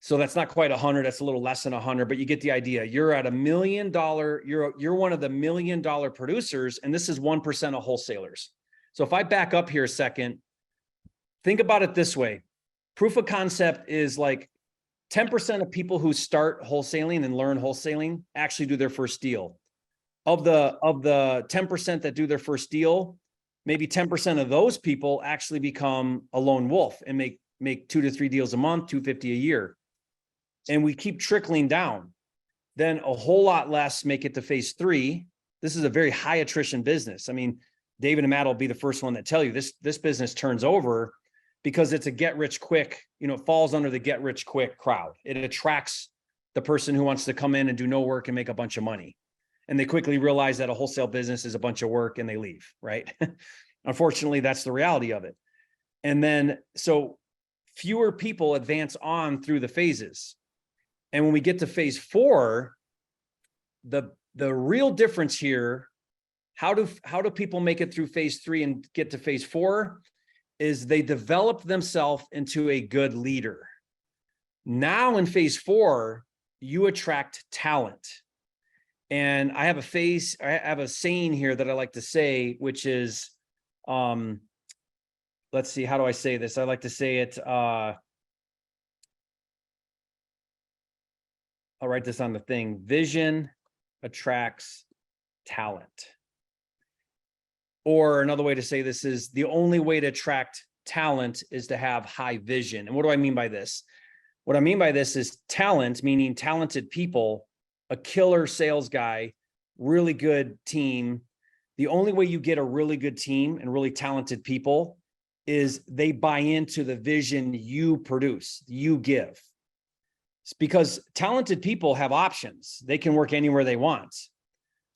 So that's not quite 100. That's a little less than 100, but you get the idea. You're at $1 million. You're one of the $1 million producers, and this is 1% of wholesalers. So if I back up here a second, think about it this way. Proof of concept is like 10% of people who start wholesaling and learn wholesaling actually do their first deal. Of the 10% that do their first deal, maybe 10% of those people actually become a lone wolf and make 2 to 3 deals a month, 250 a year. And we keep trickling down. Then a whole lot less make it to phase 3. This is a very high attrition business. I mean, David and Matt will be the first one that tell you this business turns over because it's a get rich quick, it falls under the get rich quick crowd. It attracts the person who wants to come in and do no work and make a bunch of money. And they quickly realize that a wholesale business is a bunch of work and they leave, right? Unfortunately, that's the reality of it. And then, so fewer people advance on through the phases. And when we get to phase 4, the real difference here How do people make it through phase 3 and get to phase 4? Is they develop themselves into a good leader. Now in phase 4, you attract talent. And I have a saying here that I like to say, which is, let's see, how do I say this? I like to say it, I'll write this on the thing. Vision attracts talent. Or another way to say this is, the only way to attract talent is to have high vision. And what do I mean by this? What I mean by this is talent, meaning talented people, a killer sales guy, really good team. The only way you get a really good team and really talented people is they buy into the vision you produce, you give. It's because talented people have options. They can work anywhere they want.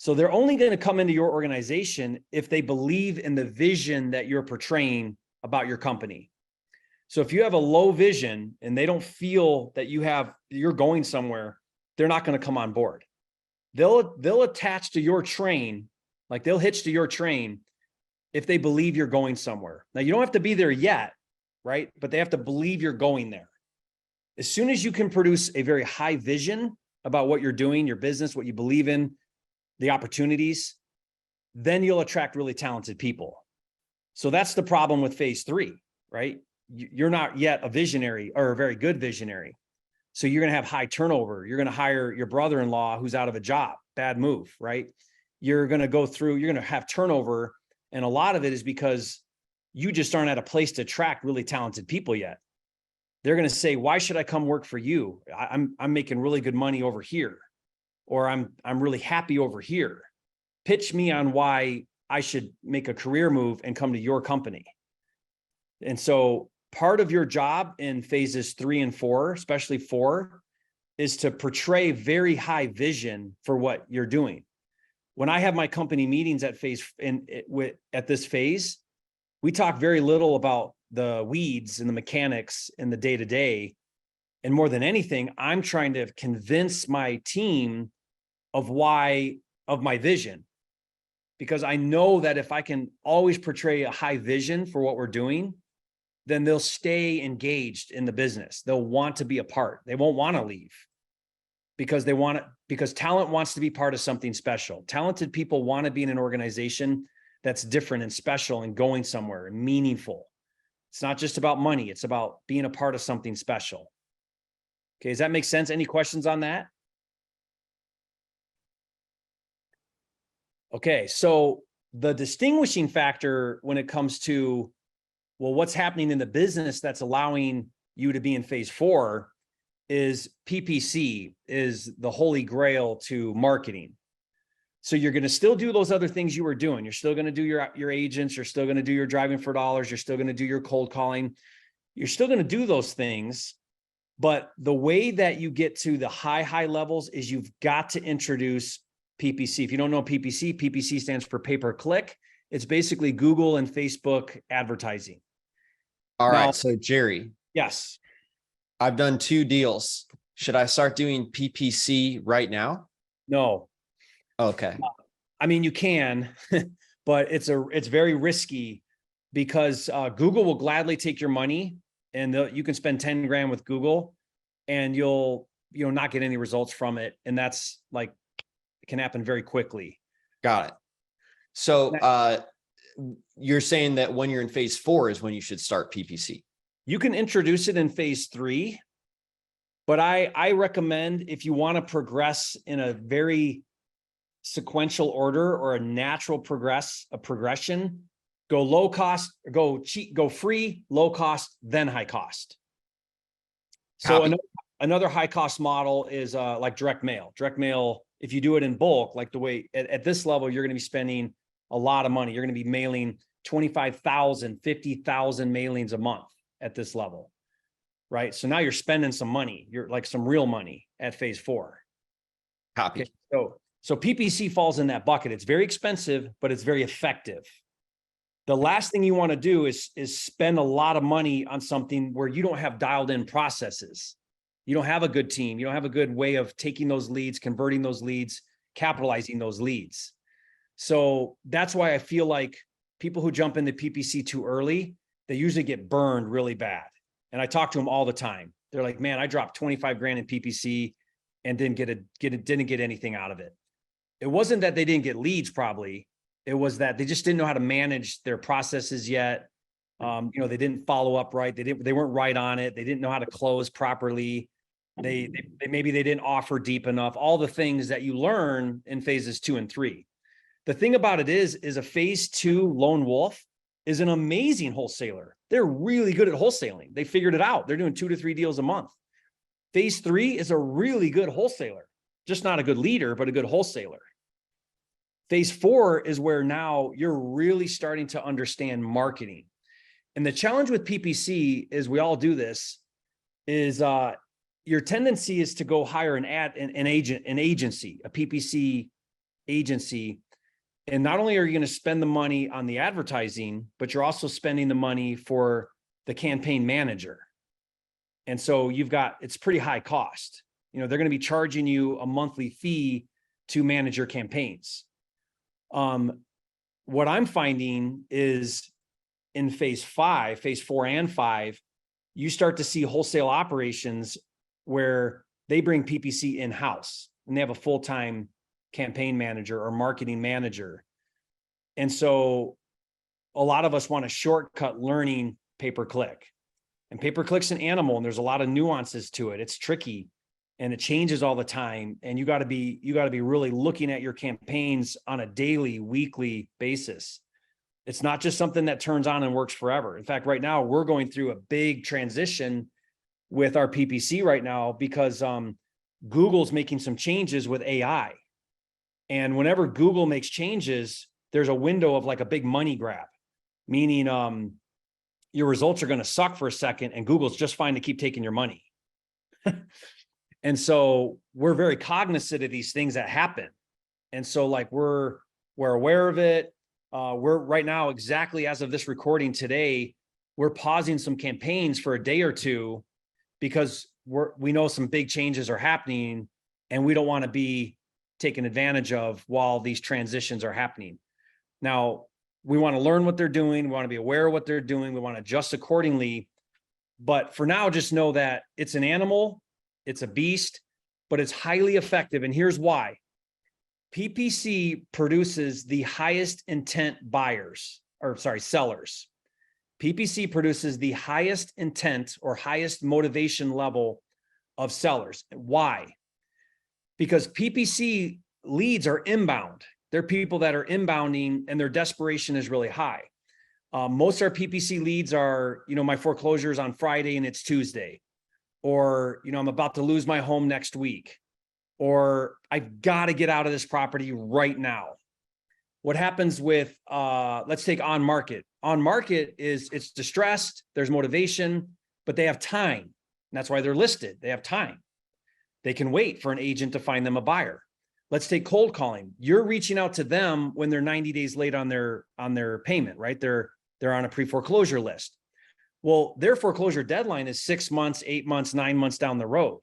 So they're only going to come into your organization if they believe in the vision that you're portraying about your company. So if you have a low vision and they don't feel that you're going somewhere, they're not going to come on board. They'll attach to your train, like they'll hitch to your train if they believe you're going somewhere. Now you don't have to be there yet, right? But they have to believe you're going there. As soon as you can produce a very high vision about what you're doing, your business, what you believe in, the opportunities, then you'll attract really talented people. So that's the problem with phase 3, right? You're not yet a visionary or a very good visionary. So you're going to have high turnover. You're going to hire your brother-in-law who's out of a job, bad move, right? You're going to have turnover. And a lot of it is because you just aren't at a place to attract really talented people yet. They're going to say, why should I come work for you? I'm making really good money over here. Or I'm really happy over here. Pitch me on why I should make a career move and come to your company. And so part of your job in phases 3 and 4, especially 4, is to portray very high vision for what you're doing. When I have my company meetings at this phase, we talk very little about the weeds and the mechanics and the day-to-day. And more than anything, I'm trying to convince my team of my vision, because I know that if I can always portray a high vision for what we're doing, then they'll stay engaged in the business. They'll want to be a part. They won't want to leave because talent wants to be part of something special. Talented people want to be in an organization that's different and special and going somewhere and meaningful. It's not just about money. It's about being a part of something special. Okay. Does that make sense? Any questions on that? Okay, so the distinguishing factor when it comes to, well, what's happening in the business that's allowing you to be in phase 4 is PPC, is the holy grail to marketing. So you're going to still do those other things you were doing. You're still going to do your agents. You're still going to do your driving for dollars. You're still going to do your cold calling. You're still going to do those things. But the way that you get to the high levels is you've got to introduce PPC. If you don't know PPC stands for pay-per-click. It's basically Google and Facebook advertising. All right. So Jerry. Yes. I've done 2 deals. Should I start doing PPC right now? No. Okay. I mean, you can, but it's very risky because Google will gladly take your money and you can spend 10 grand with Google and you'll not get any results from it. And that's like, can happen very quickly. Got it. So you're saying that when you're in phase 4 is when you should start PPC. You can introduce it in phase 3, but I recommend if you want to progress in a very sequential order or a natural progression, go low cost, go cheap, go free, low cost, then high cost. So another high cost model is like direct mail. Direct mail, if you do it in bulk, like the way at this level, you're going to be spending a lot of money. You're going to be mailing 25,000, 50,000 mailings a month at this level, right? So now you're spending some money. You're like some real money at phase 4. Copy. Okay, so PPC falls in that bucket. It's very expensive, but it's very effective. The last thing you want to do is spend a lot of money on something where you don't have dialed in processes. You don't have a good team. You don't have a good way of taking those leads, converting those leads, capitalizing those leads. So that's why I feel like people who jump into PPC too early, they usually get burned really bad. And I talk to them all the time. They're like, man, I dropped 25 grand in PPC and didn't get anything out of it. It wasn't that they didn't get leads, probably. It was that they just didn't know how to manage their processes yet. You know, they didn't follow up right. They weren't right on it. They didn't know how to close properly. They maybe they didn't offer deep enough. All the things that you learn in phases 2 and 3. The thing about it is a phase 2 lone wolf is an amazing wholesaler. They're really good at wholesaling. They figured it out. They're doing 2 to 3 deals a month. Phase 3 is a really good wholesaler, just not a good leader, but a good wholesaler. Phase 4 is where now you're really starting to understand marketing. And the challenge with PPC is, we all do this, is your tendency is to go hire an agency, a PPC agency. And not only are you going to spend the money on the advertising, but you're also spending the money for the campaign manager. And so it's pretty high cost. You know, they're going to be charging you a monthly fee to manage your campaigns. What I'm finding is in phase 4 and 5, you start to see wholesale operations where they bring PPC in-house and they have a full-time campaign manager or marketing manager. And so a lot of us want to shortcut learning pay-per-click, and pay-per-click's an animal, and there's a lot of nuances to it. It's tricky and it changes all the time. And you got to be really looking at your campaigns on a daily, weekly basis. It's not just something that turns on and works forever. In fact, right now we're going through a big transition with our PPC right now because Google's making some changes with AI. And whenever Google makes changes, there's a window of like a big money grab, meaning your results are going to suck for a second and Google's just fine to keep taking your money. And so we're very cognizant of these things that happen. And so like we're aware of it. We're right now, exactly as of this recording today, we're pausing some campaigns for a day or two because we know some big changes are happening and we don't want to be taken advantage of while these transitions are happening. Now, we want to learn what they're doing. We want to be aware of what they're doing. We want to adjust accordingly. But for now, just know that it's an animal, it's a beast, but it's highly effective. And here's why. PPC produces the highest intent sellers. PPC produces the highest intent or highest motivation level of sellers. Why? Because PPC leads are inbound. They're people that are inbounding and their desperation is really high. Most of our PPC leads are, my foreclosure is on Friday and it's Tuesday. Or, I'm about to lose my home next week. Or I've got to get out of this property right now. What happens with, let's take on market. On market it's distressed, there's motivation, but they have time. And that's why they're listed. They have time. They can wait for an agent to find them a buyer. Let's take cold calling. You're reaching out to them when they're 90 days late on their payment, right? They're on a pre-foreclosure list. Well, their foreclosure deadline is 6 months, 8 months, 9 months down the road.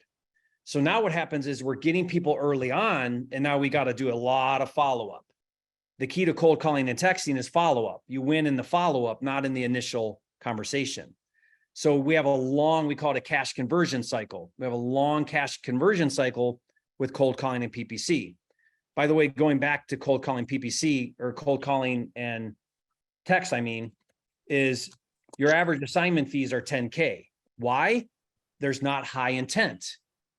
So now what happens is we're getting people early on, and now we got to do a lot of follow-up. The key to cold calling and texting is follow-up. You win in the follow-up, not in the initial conversation. So we have we call it a cash conversion cycle. We have a long cash conversion cycle with cold calling and PPC. By the way, going back to cold calling PPC or cold calling and text, is your average assignment fees are 10K. Why? There's not high intent.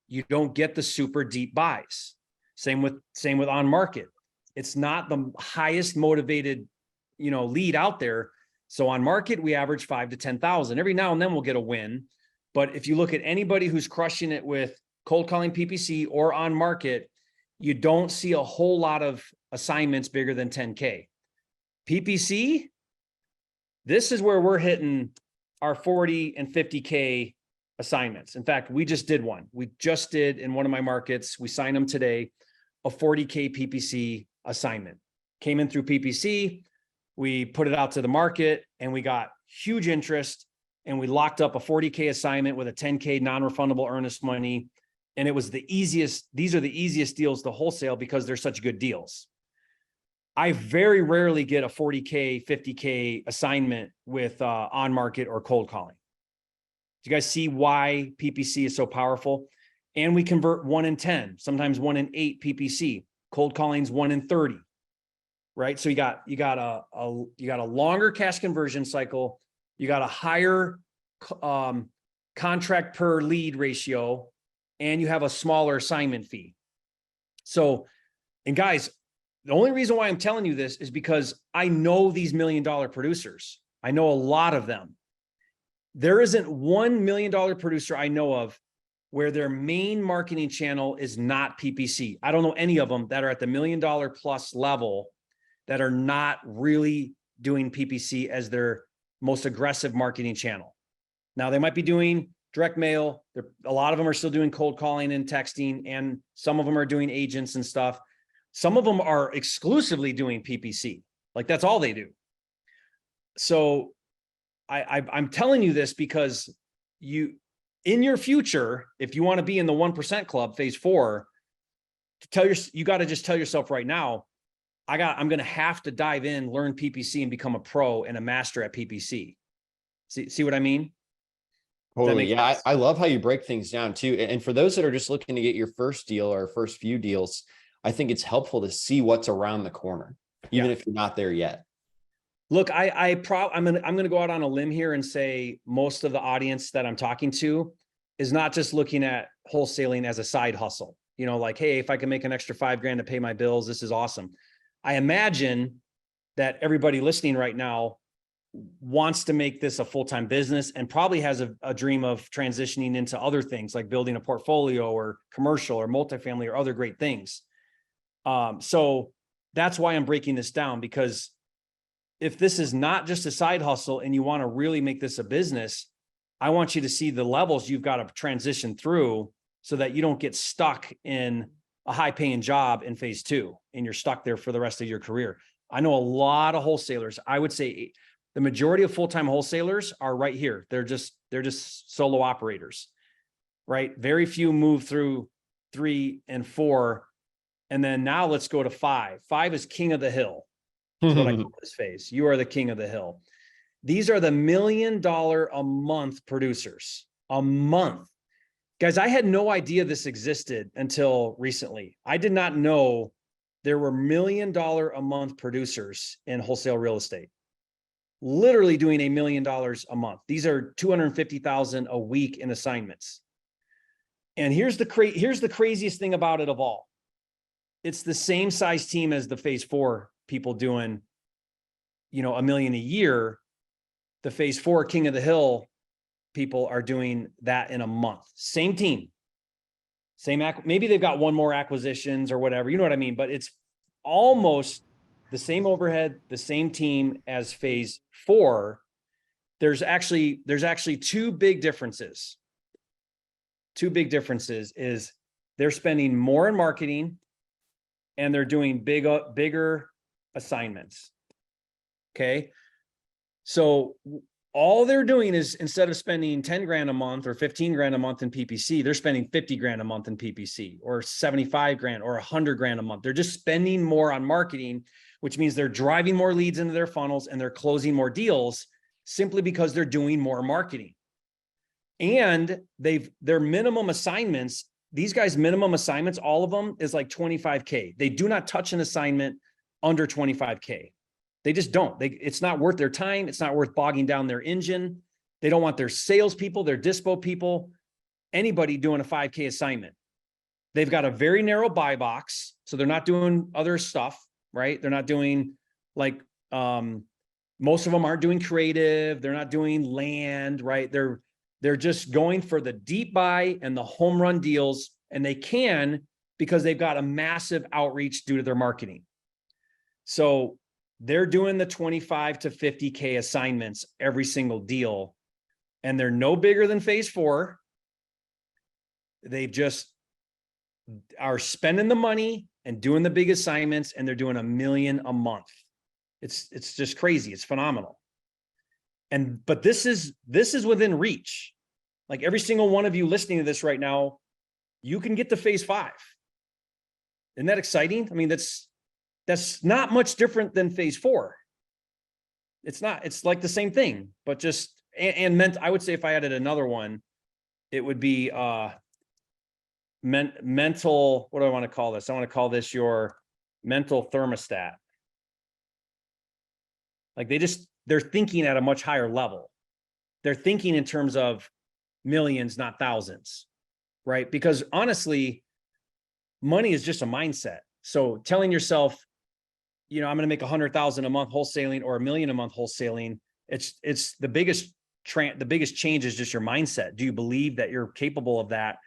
You don't get the super deep buys. Same with on market. It's not the highest motivated, lead out there. So on market, we average 5 to 10,000. Every now and then we'll get a win. But if you look at anybody who's crushing it with cold calling PPC or on market, you don't see a whole lot of assignments bigger than 10K. PPC, this is where we're hitting our 40 and 50K assignments. In fact, we just did one. We just did in one of my markets. We signed them today, a 40K PPC assignment. Came in through PPC. We put it out to the market and we got huge interest and we locked up a 40K assignment with a 10K non-refundable earnest money. And it was the easiest. These are the easiest deals to wholesale because they're such good deals. I very rarely get a 40K, 50K assignment with on market or cold calling. Do you guys see why PPC is so powerful? And we convert 1 in 10, sometimes 1 in 8 PPC. Cold calling's 1 in 30, right? So you got a longer cash conversion cycle. You got a higher contract per lead ratio, and you have a smaller assignment fee. So, and guys, the only reason why I'm telling you this is because I know these $1 million producers. I know a lot of them. There isn't $1 million producer I know of where their main marketing channel is not PPC. I don't know any of them that are at the $1 million plus level that are not really doing PPC as their most aggressive marketing channel. Now, they might be doing direct mail. A lot of them are still doing cold calling and texting, and some of them are doing agents and stuff. Some of them are exclusively doing PPC. Like, that's all they do. So I'm telling you this because in your future, if you want to be in the 1% club, phase 4, you got to just tell yourself right now, I'm going to have to dive in, learn PPC, and become a pro and a master at PPC. See what I mean? Totally. Yeah. I love how you break things down too. And for those that are just looking to get your first deal or first few deals, I think it's helpful to see what's around the corner, even if you're not there yet. Look, I'm going to go out on a limb here and say most of the audience that I'm talking to is not just looking at wholesaling as a side hustle. You know, like, hey, if I can make an extra $5,000 to pay my bills, this is awesome. I imagine that everybody listening right now wants to make this a full-time business and probably has a dream of transitioning into other things like building a portfolio or commercial or multifamily or other great things. So that's why I'm breaking this down, because if this is not just a side hustle and you want to really make this a business, I want you to see the levels you've got to transition through so that you don't get stuck in a high paying job in phase 2 and you're stuck there for the rest of your career. I know a lot of wholesalers. I would say the majority of full-time wholesalers are right here. They're just solo operators, right? Very few move through 3 and 4. And then now let's go to 5. 5 is king of the hill. That's what I call this phase. You are the king of the hill. These are the $1 million a month producers. A month. Guys, I had no idea this existed until recently. I did not know there were $1 million a month producers in wholesale real estate. Literally doing $1 million a month. These are $250,000 a week in assignments. And here's the craziest thing about it of all. It's the same size team as the phase 4 people doing, $1 million a year. The phase 4 king of the hill people are doing that in a month. Same team, maybe they've got one more acquisitions or whatever, you know what I mean? But it's almost the same overhead, the same team as phase 4. There's actually 2 big differences. 2 big differences is they're spending more in marketing and they're doing bigger assignments. Okay. So all they're doing is, instead of spending 10 grand a month or 15 grand a month in PPC, they're spending 50 grand a month in PPC, or 75 grand or 100 grand a month. They're just spending more on marketing, which means they're driving more leads into their funnels and they're closing more deals simply because they're doing more marketing. And their minimum assignments, these guys' minimum assignments, all of them is like 25K. They do not touch an assignment under 25K. They just don't. It's not worth their time. It's not worth bogging down their engine. They don't want their salespeople, their dispo people, anybody doing a 5K assignment. They've got a very narrow buy box, so they're not doing other stuff, right? They're not doing like, most of them aren't doing creative. They're not doing land, right? They're just going for the deep buy and the home run deals, and they can because they've got a massive outreach due to their marketing. So they're doing the 25 to 50K assignments every single deal, and they're no bigger than phase 4. They just are spending the money and doing the big assignments, and they're doing $1 million a month. It's just crazy. It's phenomenal. But this is within reach. Like, every single one of you listening to this right now, you can get to phase 5. Isn't that exciting? I mean, That's not much different than phase 4. It's not, it's like the same thing, but just, and meant, I would say if I added another one, it would be mental, what do I want to call this? I want to call this your mental thermostat. Like they're thinking at a much higher level. They're thinking in terms of millions, not thousands, right? Because honestly, money is just a mindset. So telling yourself, I'm going to make 100,000 a month wholesaling or $1 million a month wholesaling, it's the biggest change is just your mindset. Do you believe that you're capable of that?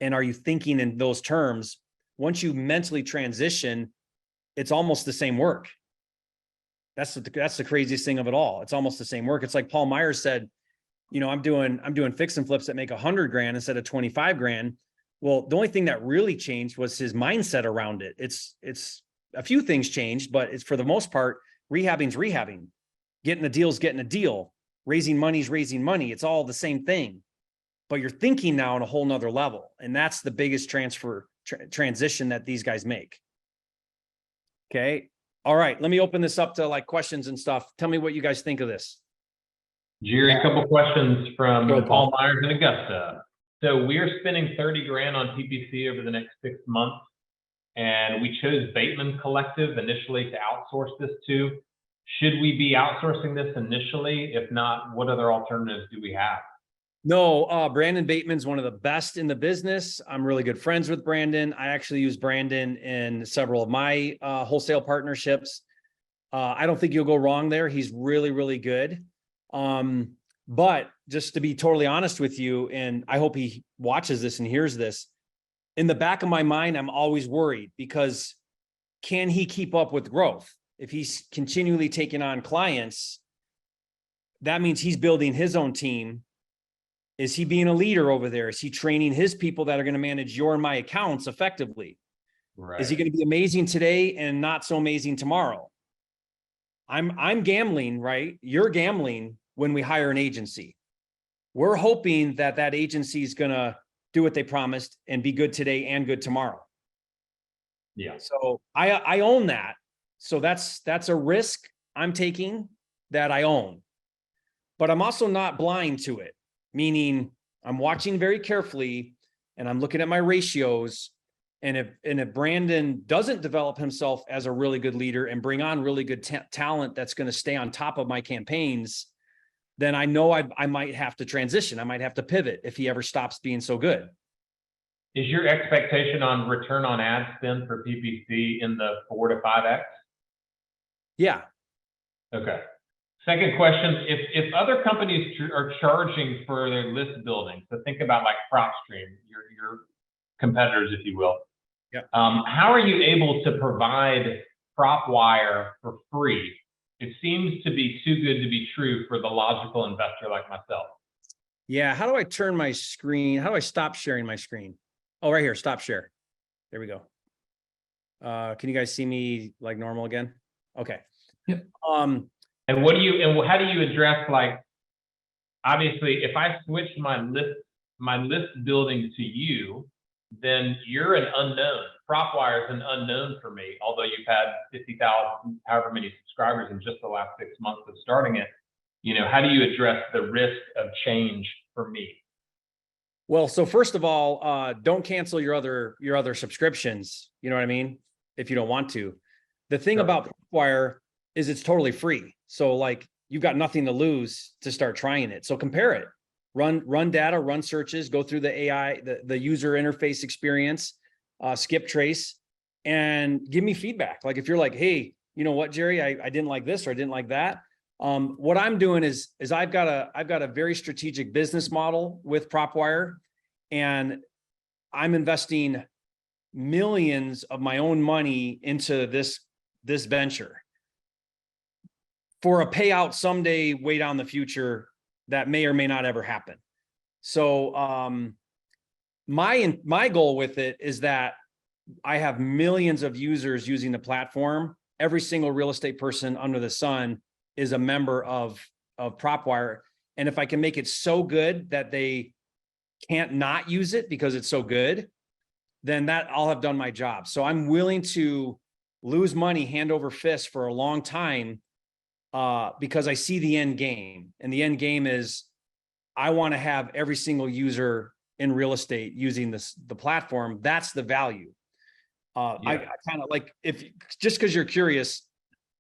And are you thinking in those terms? Once you mentally transition, it's almost the same work. That's the craziest thing of it all. It's almost the same work. It's like Paul Myers said, I'm doing fix and flips that make 100 grand instead of 25 grand. Well, the only thing that really changed was his mindset around it. It's a few things changed, but it's for the most part, rehabbing's rehabbing, getting a deal, raising money's raising money. It's all the same thing, but you're thinking now on a whole nother level. And that's the biggest transition that these guys make. Okay. All right. Let me open this up to like questions and stuff. Tell me what you guys think of this. Jerry, a couple questions from Go, Paul Myers in Augusta. So we're spending 30 grand on PPC over the next 6 months. And we chose Bateman Collective initially to outsource this to. Should we be outsourcing this initially? If not, what other alternatives do we have? No, Brandon Bateman's one of the best in the business. I'm really good friends with Brandon. I actually use Brandon in several of my wholesale partnerships. I don't think you'll go wrong there. He's really, really good. But just to be totally honest with you, and I hope he watches this and hears this, in the back of my mind, I'm always worried because can he keep up with growth? If he's continually taking on clients, that means he's building his own team. Is he being a leader over there? Is he training his people that are going to manage your and my accounts effectively? Right. Is he going to be amazing today and not so amazing tomorrow? I'm gambling, right? You're gambling when we hire an agency. We're hoping that that agency is going to do what they promised and be good today and good tomorrow. Yeah. So I own that. So that's a risk I'm taking that I own, but I'm also not blind to it. Meaning I'm watching very carefully and I'm looking at my ratios. And if Brandon doesn't develop himself as a really good leader and bring on really good talent that's going to stay on top of my campaigns, then I know I might have to transition. I might have to pivot if he ever stops being so good. Is your expectation on return on ad spend for PPC in the 4 to 5x? Yeah. Okay. Second question, if other companies are charging for their list building, so think about like PropStream, your competitors, if you will. Yeah. How are you able to provide PropWire for free? It seems to be too good to be true for the logical investor like myself. Yeah. How do I turn my screen? How do I stop sharing my screen? Oh, right here. Stop share. There we go. Can you guys see me like normal again? Okay. Yep. And how do you address, like, obviously if I switch my list building to you, then you're an unknown. PropWire is an unknown for me, although you've had 50,000, however many subscribers in just the last 6 months of starting it. How do you address the risk of change for me? Well, so first of all, don't cancel your other subscriptions. You know what I mean? If you don't want to. The thing about PropWire is it's totally free. So like you've got nothing to lose to start trying it. So compare it, run data, run searches, go through the AI, the user interface experience, skip trace, and give me feedback. Like if you're like, hey, you know what, Jerry, I didn't like this or I didn't like that. What I'm doing is I've got a very strategic business model with PropWire, and I'm investing millions of my own money into this venture for a payout someday way down the future that may or may not ever happen. So my goal with it is that I have millions of users using the platform. Every single real estate person under the sun is a member of PropWire. And if I can make it so good that they can't not use it because it's so good, then that I'll have done my job. So I'm willing to lose money hand over fist for a long time because I see the end game. And the end game is I want to have every single user in real estate using the platform. That's the value. I kind of like, if just because you're curious.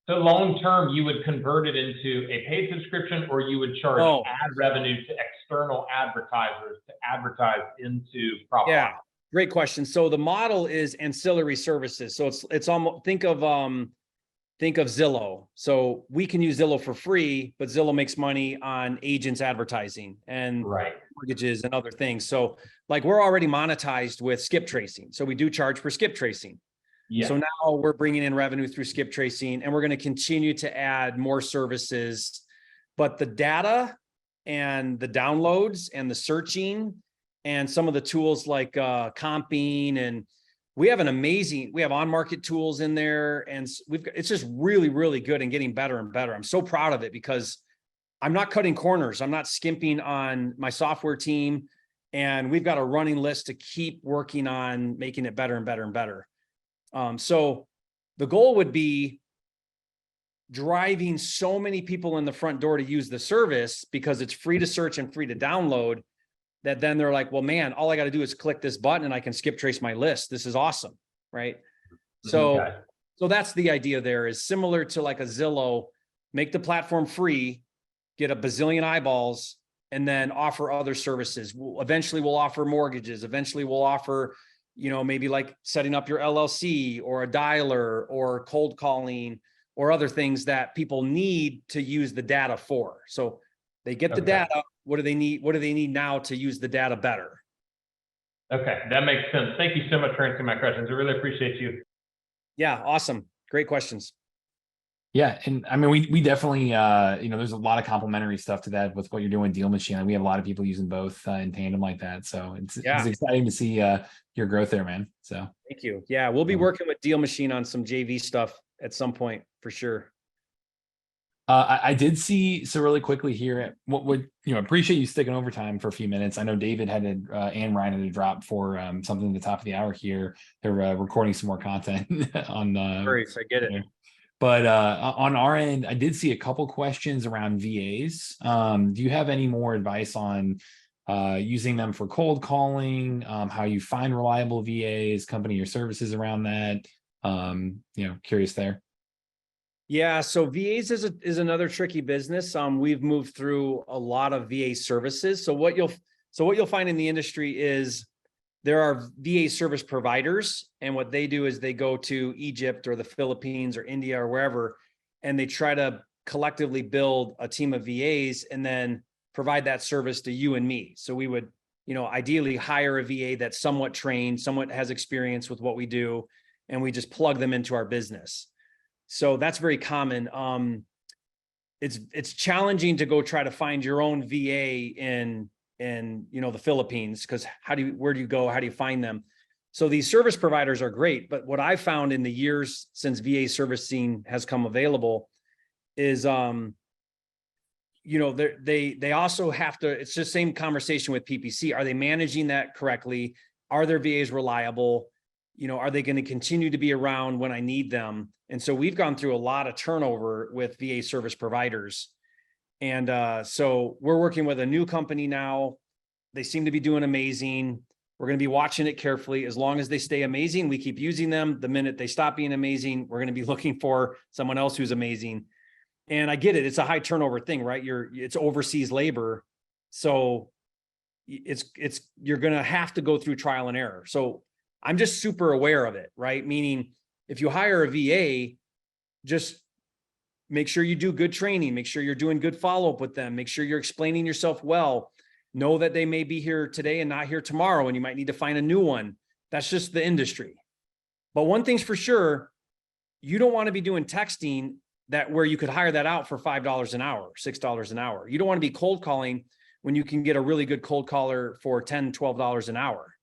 So long term, you would convert it into a paid subscription, or you would charge ad revenue to external advertisers to advertise into property? Yeah, great question. So the model is ancillary services. So it's almost, think of Zillow. So we can use Zillow for free, but Zillow makes money on agents advertising and mortgages and other things. So like we're already monetized with skip tracing. So we do charge for skip tracing. Yeah. So now we're bringing in revenue through skip tracing, and we're going to continue to add more services. But the data and the downloads and the searching and some of the tools like comping, and we have on-market tools in there, and it's just really, really good and getting better and better. I'm so proud of it because I'm not cutting corners. I'm not skimping on my software team, and we've got a running list to keep working on making it better and better and better. So the goal would be driving so many people in the front door to use the service because it's free to search and free to download, that then they're like, well, man, all I got to do is click this button and I can skip trace my list. This is awesome. Right. So that's the idea there, is similar to like a Zillow, make the platform free, get a bazillion eyeballs, and then offer other services. Eventually we'll offer mortgages. Eventually we'll offer, maybe like setting up your LLC or a dialer or cold calling or other things that people need to use the data for. So they get the data. What do they need? What do they need now to use the data better? Okay, that makes sense. Thank you so much for answering my questions. I really appreciate you. Yeah, awesome. Great questions. Yeah, and I mean, we definitely, there's a lot of complementary stuff to that with what you're doing with DealMachine. We have a lot of people using both in tandem like that. So it's exciting to see your growth there, man. So thank you. Yeah, we'll be working with DealMachine on some JV stuff at some point for sure. I did see, so really quickly here, appreciate you sticking overtime for a few minutes. I know David had to, and Ryan had to drop for something at the top of the hour here. They're recording some more content on Great, I get it. But on our end, I did see a couple questions around VAs. Do you have any more advice on using them for cold calling, how you find reliable VAs, company or services around that? Curious there. Yeah, so VAs is another tricky business. We've moved through a lot of VA services. So what you'll find in the industry is there are VA service providers, and what they do is they go to Egypt or the Philippines or India or wherever, and they try to collectively build a team of VAs and then provide that service to you and me. So we would, ideally hire a VA that's somewhat trained, somewhat has experience with what we do, and we just plug them into our business. So that's very common. It's challenging to go try to find your own VA in the Philippines, because where do you go? How do you find them? So these service providers are great, but what I found in the years since VA servicing has come available is they also have to, it's just same conversation with PPC. Are they managing that correctly? Are their VAs reliable? Are they going to continue to be around when I need them? And so we've gone through a lot of turnover with VA service providers. And so we're working with a new company now. They seem to be doing amazing. We're going to be watching it carefully. As long as they stay amazing, we keep using them. The minute they stop being amazing, we're going to be looking for someone else who's amazing. And I get it. It's a high turnover thing, right? It's overseas labor. So you're going to have to go through trial and error. So I'm just super aware of it, right? Meaning if you hire a VA, just make sure you do good training, make sure you're doing good follow-up with them, make sure you're explaining yourself well, know that they may be here today and not here tomorrow, and you might need to find a new one. That's just the industry. But one thing's for sure, you don't want to be doing texting where you could hire that out for $5 an hour, $6 an hour. You don't want to be cold calling when you can get a really good cold caller for $10, $12 an hour.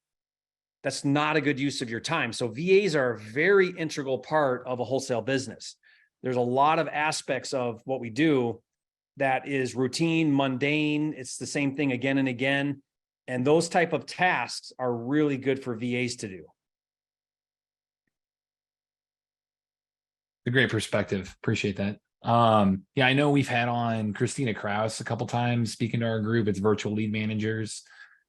That's not a good use of your time. So VAs are a very integral part of a wholesale business. There's a lot of aspects of what we do that is routine, mundane. It's the same thing again and again. And those type of tasks are really good for VAs to do. A great perspective. Appreciate that. Yeah, I know we've had on Christina Kraus a couple times speaking to our group. It's virtual lead managers.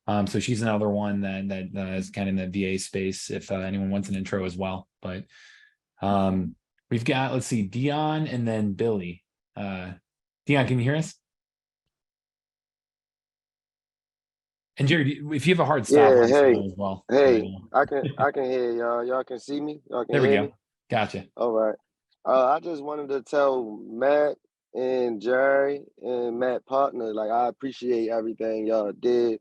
So she's another one that is kind of in the VA space if anyone wants an intro as well. But we've got, let's see, Dion and then Billy. Dion, can you hear us? And Jerry, if you have a hard stop, Yeah, let us hey, know as well. hey, I can hear y'all. Y'all can see me? Y'all can There we hear go. me? Gotcha. All right. I just wanted to tell Matt and Jerry and Matt partner, like I appreciate everything y'all did.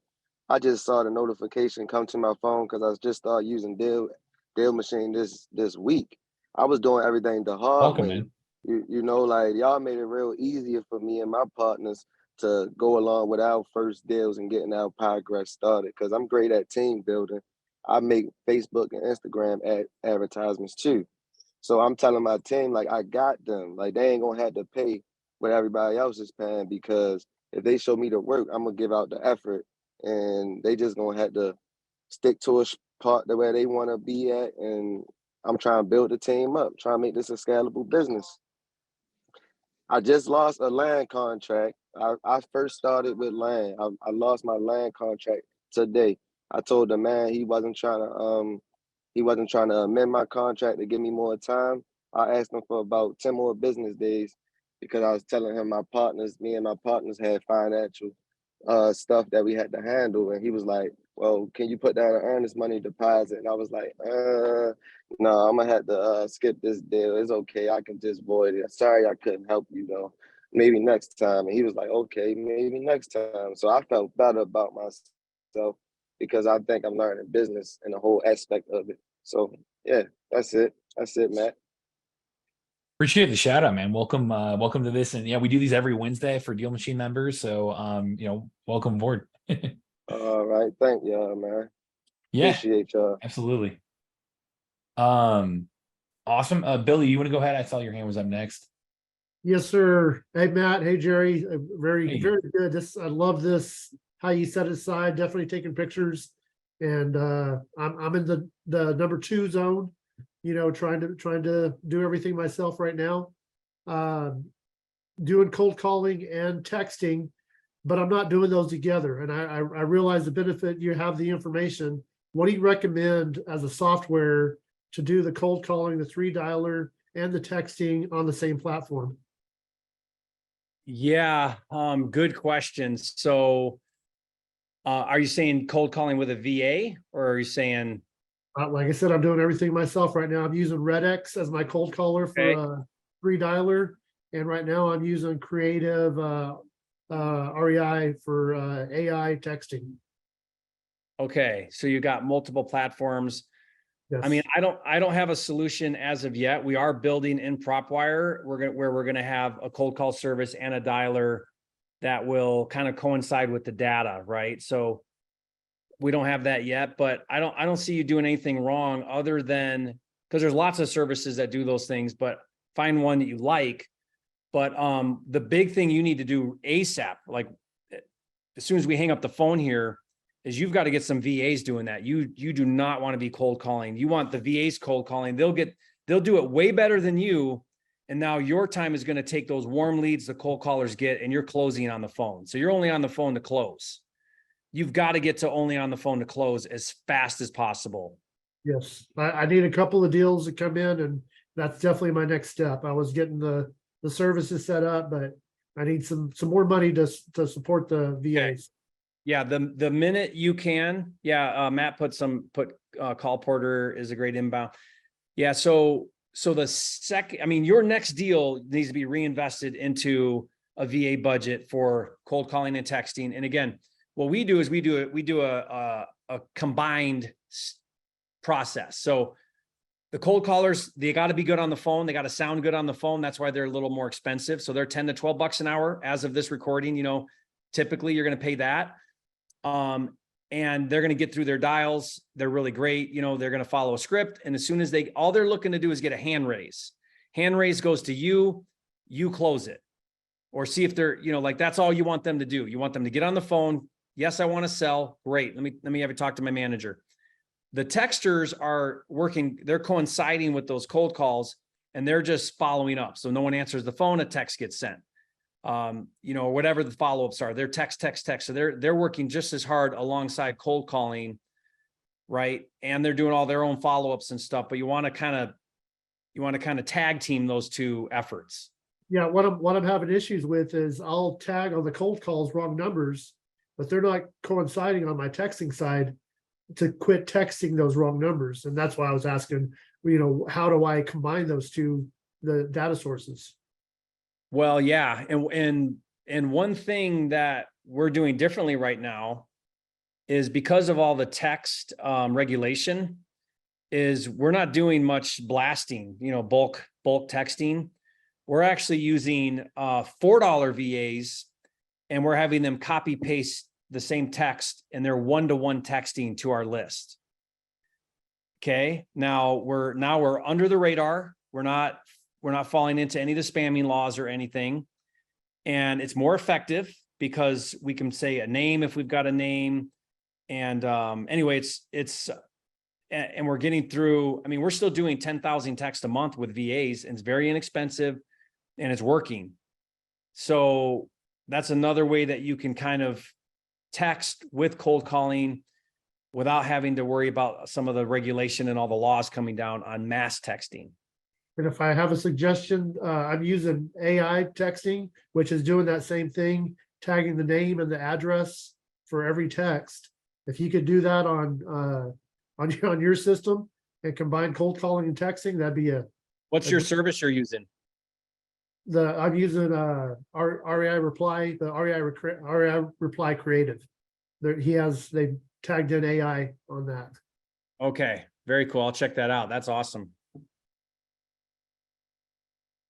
I just saw the notification come to my phone because I just started using DealMachine this week. I was doing everything the hard Welcome, way. man. You know, like y'all made it real easier for me and my partners to go along with our first deals and getting our progress started. Because I'm great at team building. I make Facebook and Instagram advertisements too. So I'm telling my team, like, I got them. Like, they ain't gonna have to pay what everybody else is paying because if they show me the work, I'm gonna give out the effort, and they just gonna have to stick to a part the way they want to be at. And I'm trying to build the team up, trying to make this a scalable business. I just lost a land contract. I first started with land. I lost my land contract today. I told the man he wasn't trying to amend my contract to give me more time. I asked him for about 10 more business days because I was telling him me and my partners had financial stuff that we had to handle. And he was like, well, can you put down an earnest money deposit? And I was like, no, I'm gonna have to skip this deal. It's okay, I can just void it. Sorry I couldn't help you though. Maybe next time. And he was like, okay, maybe next time. So I felt better about myself because I think I'm learning business and the whole aspect of it. So yeah, that's it. That's it, Matt. Appreciate the shout out, man. Welcome, welcome to this. And yeah, we do these every Wednesday for DealMachine members. So welcome aboard. All right. Thank y'all, man. Yeah, Appreciate y'all. absolutely. Awesome. Billy, you want to go ahead? I saw your hand was up next. Yes, sir. Hey, Matt. Hey, Jerry. Very, Hey. very good. I love this. How you set it aside. Definitely taking pictures. And I'm in the number 2 zone. You know, trying to do everything myself right now. Doing cold calling and texting, but I'm not doing those together. And I realize the benefit. You have the information. What do you recommend as a software to do the cold calling, the 3-dialer, and the texting on the same platform? Yeah, good question. So are you saying cold calling with a VA, or are you saying? Like I said, I'm doing everything myself right now. I'm using RedX as my cold caller for a 3-dialer. And right now I'm using Creative REI for AI texting. Okay, so you got multiple platforms. Yes. I mean, I don't have a solution as of yet. We are building in PropWire. We're gonna have a cold call service and a dialer that will kind of coincide with the data, right? So we don't have that yet, but I don't see you doing anything wrong other than, because there's lots of services that do those things, but find one that you like. But the big thing you need to do ASAP, like as soon as we hang up the phone here, is you've got to get some VAs doing that. You do not want to be cold calling. You want the VAs cold calling. They'll do it way better than you. And now your time is going to take those warm leads the cold callers get, and you're closing on the phone. So you're only on the phone to close. You've got to get to only on the phone to close as fast as possible. Yes, I need a couple of deals to come in, and that's definitely my next step. I was getting the services set up, but I need some more money to support the VAs. Okay. Yeah, the minute you can. Yeah, Matt put call porter is a great inbound. Yeah, so the second, I mean, your next deal needs to be reinvested into a VA budget for cold calling and texting. And again, what we do is we do a combined process. So the cold callers, they got to be good on the phone. They got to sound good on the phone. That's why they're a little more expensive. So they're 10 to 12 bucks an hour as of this recording. You know, typically you're going to pay that. And they're going to get through their dials. They're really great. You know, they're going to follow a script. And as soon as all they're looking to do is get a hand raise. Hand raise goes to you close it. Or see if they're, you know, like that's all you want them to do. You want them to get on the phone. Yes, I want to sell. Great. Let me have you talk to my manager. The texters are working, they're coinciding with those cold calls, and they're just following up. So no one answers the phone, a text gets sent. Whatever the follow-ups are, they're text. So they're working just as hard alongside cold calling, right? And they're doing all their own follow-ups and stuff, but you want to kind of tag team those two efforts. Yeah, what I'm having issues with is I'll tag on the cold calls wrong numbers, but they're not coinciding on my texting side to quit texting those wrong numbers. And that's why I was asking, how do I combine those two, the data sources? Well, yeah. And one thing that we're doing differently right now is because of all the text regulation is we're not doing much blasting, bulk texting. We're actually using $4 VAs, and we're having them copy paste the same text, and they're one-to-one texting to our list. Okay. Now we're under the radar. We're not falling into any of the spamming laws or anything. And it's more effective because we can say a name if we've got a name. And anyway, and we're getting through, we're still doing 10,000 texts a month with VAs, and it's very inexpensive and it's working. So that's another way that you can kind of text with cold calling without having to worry about some of the regulation and all the laws coming down on mass texting. And if I have a suggestion, I'm using AI texting, which is doing that same thing, tagging the name and the address for every text. If you could do that on your system and combine cold calling and texting, that'd be What's your service you're using? I'm using REI Reply, the REI Reply Creative. They tagged in AI on that. Okay, very cool. I'll check that out. That's awesome.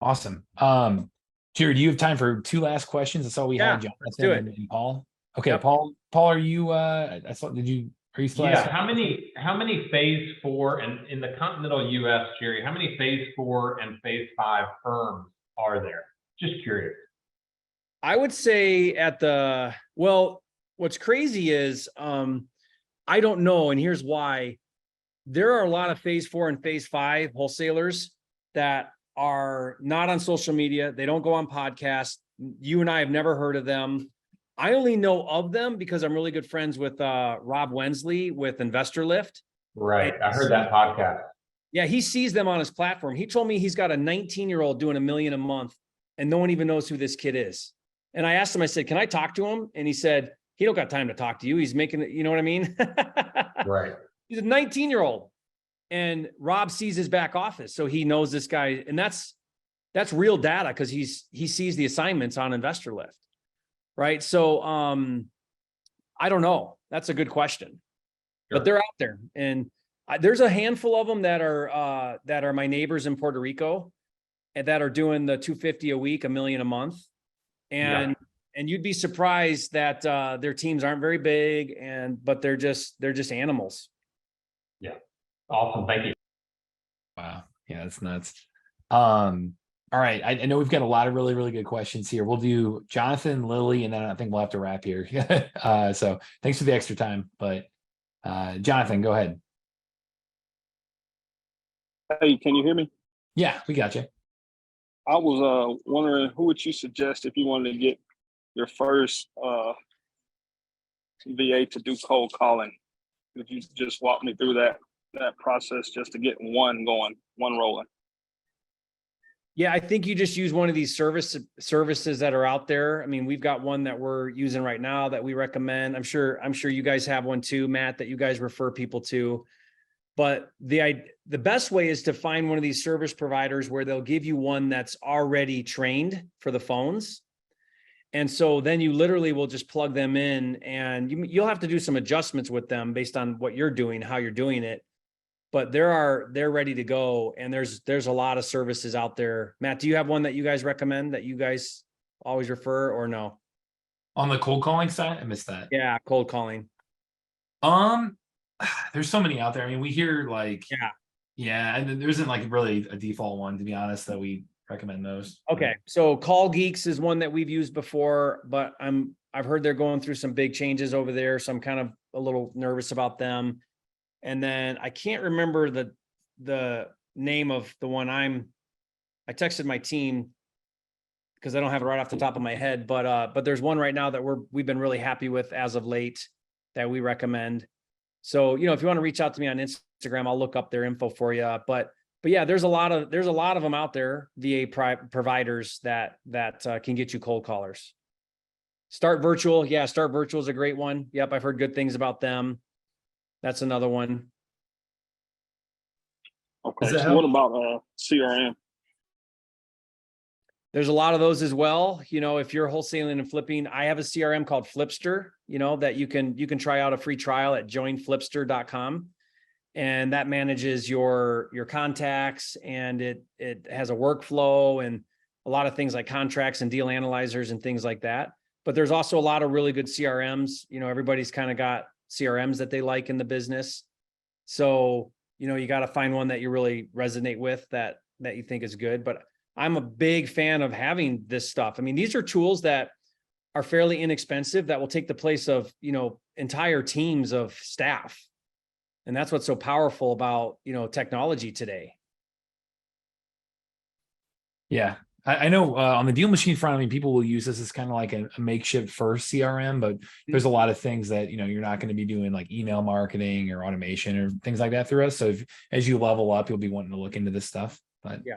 Awesome. Jerry, do you have time for two last questions? That's all we had, Jonathan. Let's do it. And Paul. Okay, Yep. Paul, are you are you still asking? How many phase 4 and in the continental US, Jerry, how many phase 4 and phase 5 firms are there? Just curious. I would say what's crazy is I don't know, and here's why. There are a lot of phase 4 and phase 5 wholesalers that are not on social media. They don't go on podcasts. You and I have never heard of them. I only know of them because I'm really good friends with Rob Wensley with Investor Lift. Right. I heard that podcast. Yeah, he sees them on his platform. He told me he's got a 19-year-old doing $1 million a month, and no one even knows who this kid is. And I asked him, I said, can I talk to him? And he said, he don't got time to talk to you. He's making it, you know what I mean? Right. He's a 19-year-old. And Rob sees his back office. So he knows this guy. And that's real data because he sees the assignments on Investor Lift. Right. So I don't know. That's a good question. Sure. But they're out there. And there's a handful of them that are my neighbors in Puerto Rico and that are doing the 250 a week, $1 million a month. And you'd be surprised that their teams aren't very big but they're just animals. Yeah. Awesome. Thank you. Wow. Yeah, that's nuts. All right. I know we've got a lot of really, really good questions here. We'll do Jonathan, Lily, and then I think we'll have to wrap here. So thanks for the extra time. But Jonathan, go ahead. Hey, can you hear me? Yeah, we got you. I was wondering, who would you suggest if you wanted to get your first VA to do cold calling? If you just walk me through that process just to get one rolling. Yeah, I think you just use one of these services that are out there. I mean, we've got one that we're using right now that we recommend. I'm sure you guys have one too, Matt, that you guys refer people to. But the best way is to find one of these service providers where they'll give you one that's already trained for the phones. And so then you literally will just plug them in, and you'll have to do some adjustments with them based on what you're doing, how you're doing it. But they're ready to go. And there's a lot of services out there. Matt, do you have one that you guys recommend that you guys always refer, or no? On the cold calling side, I missed that. Yeah, cold calling. There's so many out there. I mean, we hear and there isn't like really a default one, to be honest, that we recommend those. Okay. So Call Geeks is one that we've used before, but I've heard they're going through some big changes over there. So I'm kind of a little nervous about them. And then I can't remember the name of the one I'm I texted my team because I don't have it right off the top of my head, but there's one right now that we've been really happy with as of late that we recommend. So, if you want to reach out to me on Instagram, I'll look up their info for you. But yeah, there's a lot of them out there, VA providers that can get you cold callers. Start Virtual. Yeah, Start Virtual is a great one. Yep, I've heard good things about them. That's another one. Okay. So what about CRM? There's a lot of those as well. If you're wholesaling and flipping, I have a CRM called Flipster, that you can try out a free trial at joinflipster.com. And that manages your contacts, and it has a workflow and a lot of things like contracts and deal analyzers and things like that. But there's also a lot of really good CRMs. Everybody's kind of got CRMs that they like in the business. So, you got to find one that you really resonate with that you think is good. But I'm a big fan of having this stuff. I mean, these are tools that are fairly inexpensive that will take the place of, entire teams of staff. And that's what's so powerful about, technology today. Yeah. I know on the DealMachine front, I mean, people will use this as kind of like a makeshift first CRM, but there's a lot of things that, you're not going to be doing like email marketing or automation or things like that through us. So as you level up, you'll be wanting to look into this stuff. But yeah.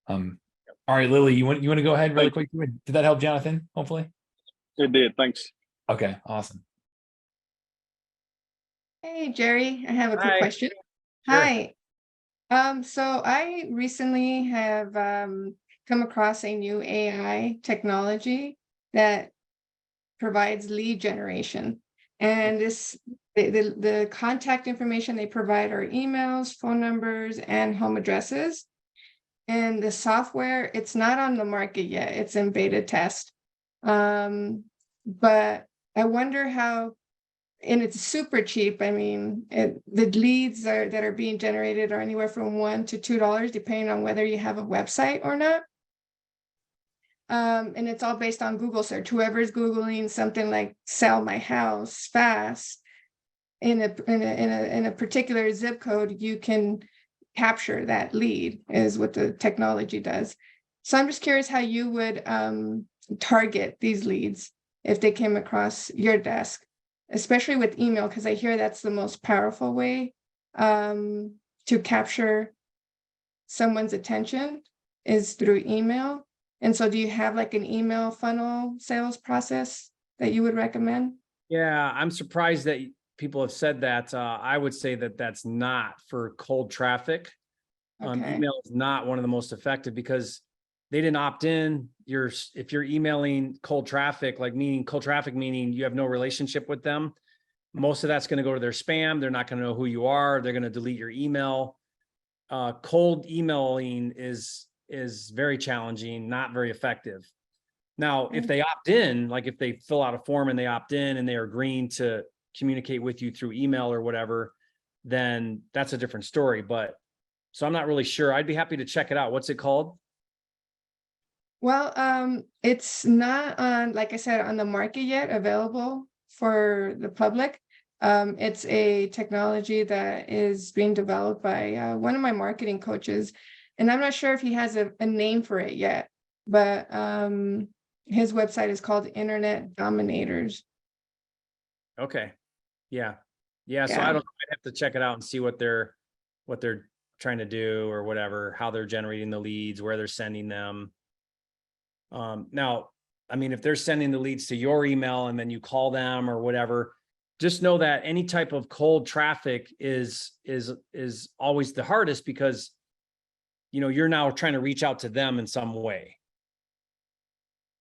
All right, Lily, you want to go ahead really quick? Did that help, Jonathan? Hopefully. It did. Thanks. Okay, awesome. Hey, Jerry, I have a quick Hi. question. Sure. Hi. So I recently have come across a new AI technology that provides lead generation. And the contact information they provide are emails, phone numbers, and home addresses. And the software, it's not on the market yet. It's in beta test. But I wonder how, and it's super cheap. I mean, the leads that are being generated are anywhere from $1 to $2, depending on whether you have a website or not. And it's all based on Google search. Whoever's Googling something like "sell my house fast" in a particular zip code, you can capture that lead, is what the technology does. So I'm just curious how you would target these leads if they came across your desk, especially with email, because I hear that's the most powerful way to capture someone's attention is through email. And so do you have like an email funnel sales process that you would recommend? Yeah, I'm surprised that people have said that. I would say that that's not for cold traffic. Okay. Email is not one of the most effective because they didn't opt in. If you're emailing cold traffic, meaning you have no relationship with them, most of that's going to go to their spam. They're not going to know who you are. They're going to delete your email. Cold emailing is very challenging, not very effective. Now, if they opt in, like if they fill out a form and they opt in and they are agreeing to communicate with you through email or whatever, then that's a different story. But so I'm not really sure. I'd be happy to check it out. What's it called? Well, it's not on, like I said, on the market yet, available for the public. It's a technology that is being developed by one of my marketing coaches, and I'm not sure if he has a name for it yet, but his website is called Internet Dominators. Okay. Yeah. So I don't know. I'd have to check it out and see what they're trying to do or whatever, how they're generating the leads, where they're sending them. Now, I mean, if they're sending the leads to your email and then you call them or whatever, just know that any type of cold traffic is always the hardest because, you're now trying to reach out to them in some way.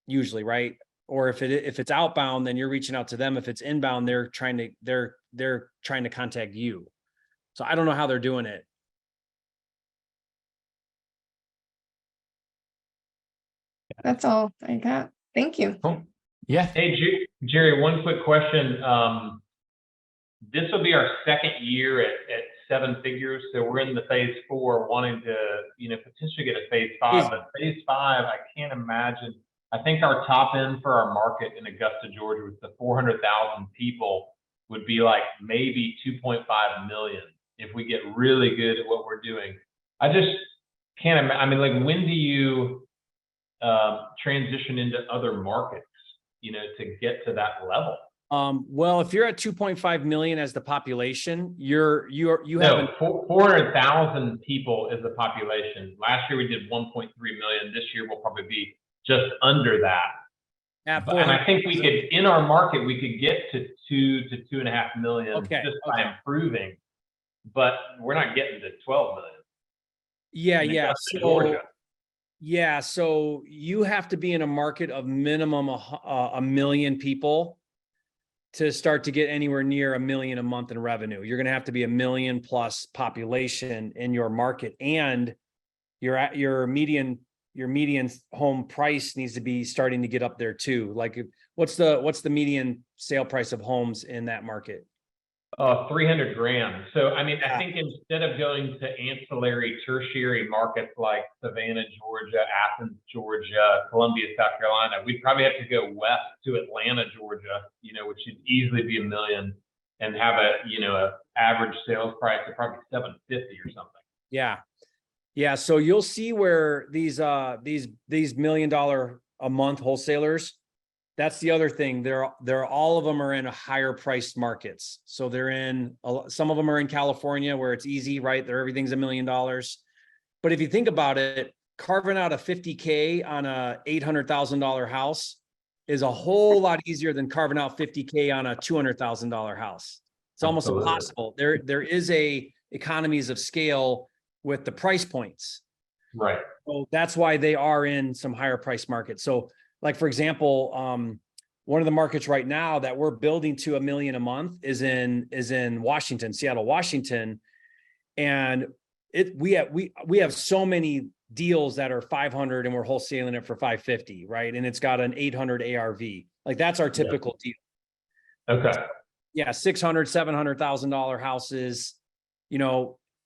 Usually, right? Or if it's outbound, then you're reaching out to them. If it's inbound, they're trying to contact you. So I don't know how they're doing it. That's all I got. Thank you. Cool. Yeah. Hey, Jerry, one quick question. This will be our second year at 7 figures. So we're in the phase 4, wanting to, potentially get a phase 5. But phase 5, I can't imagine. I think our top end for our market in Augusta, Georgia, with the 400,000 people would be like maybe 2.5 million if we get really good at what we're doing. I just I mean, like, when do you transition into other markets, to get to that level? Well, if you're at 2.5 million as the population, you No, 400,000 people is the population. Last year we did 1.3 million. This year we'll probably be just under that. And I think we could, in our market, we could get to 2 to 2.5 million just by improving, but we're not getting to 12 million. Yeah. Georgia. Yeah. So you have to be in a market of minimum a million people to start to get anywhere near $1 million a month in revenue. You're going to have to be 1 million plus population in your market, and your median home price needs to be starting to get up there too. Like, what's the median sale price of homes in that market? 300 grand. So, I mean, I think instead of going to ancillary tertiary markets like Savannah, Georgia, Athens, Georgia, Columbia, South Carolina, we'd probably have to go west to Atlanta, Georgia, which should easily be 1 million and have a average sales price of probably 750 or something. Yeah. So you'll see where these $1 million a month wholesalers, that's the other thing. They're all of them are in a higher priced markets. So some of them are in California where it's easy, right? Everything's $1 million. But if you think about it, carving out a $50K on a $800,000 house is a whole lot easier than carving out $50K on a $200,000 house. It's almost impossible. There is a economies of scale with the price points. Right. So that's why they are in some higher price markets. So, like, for example, one of the markets right now that we're building to $1 million a month is in Washington, Seattle, Washington. And we have so many deals that are 500 and we're wholesaling it for 550, right? And it's got an 800 ARV. Like, that's our typical deal. Okay. Yeah, $600,000, $700,000 houses,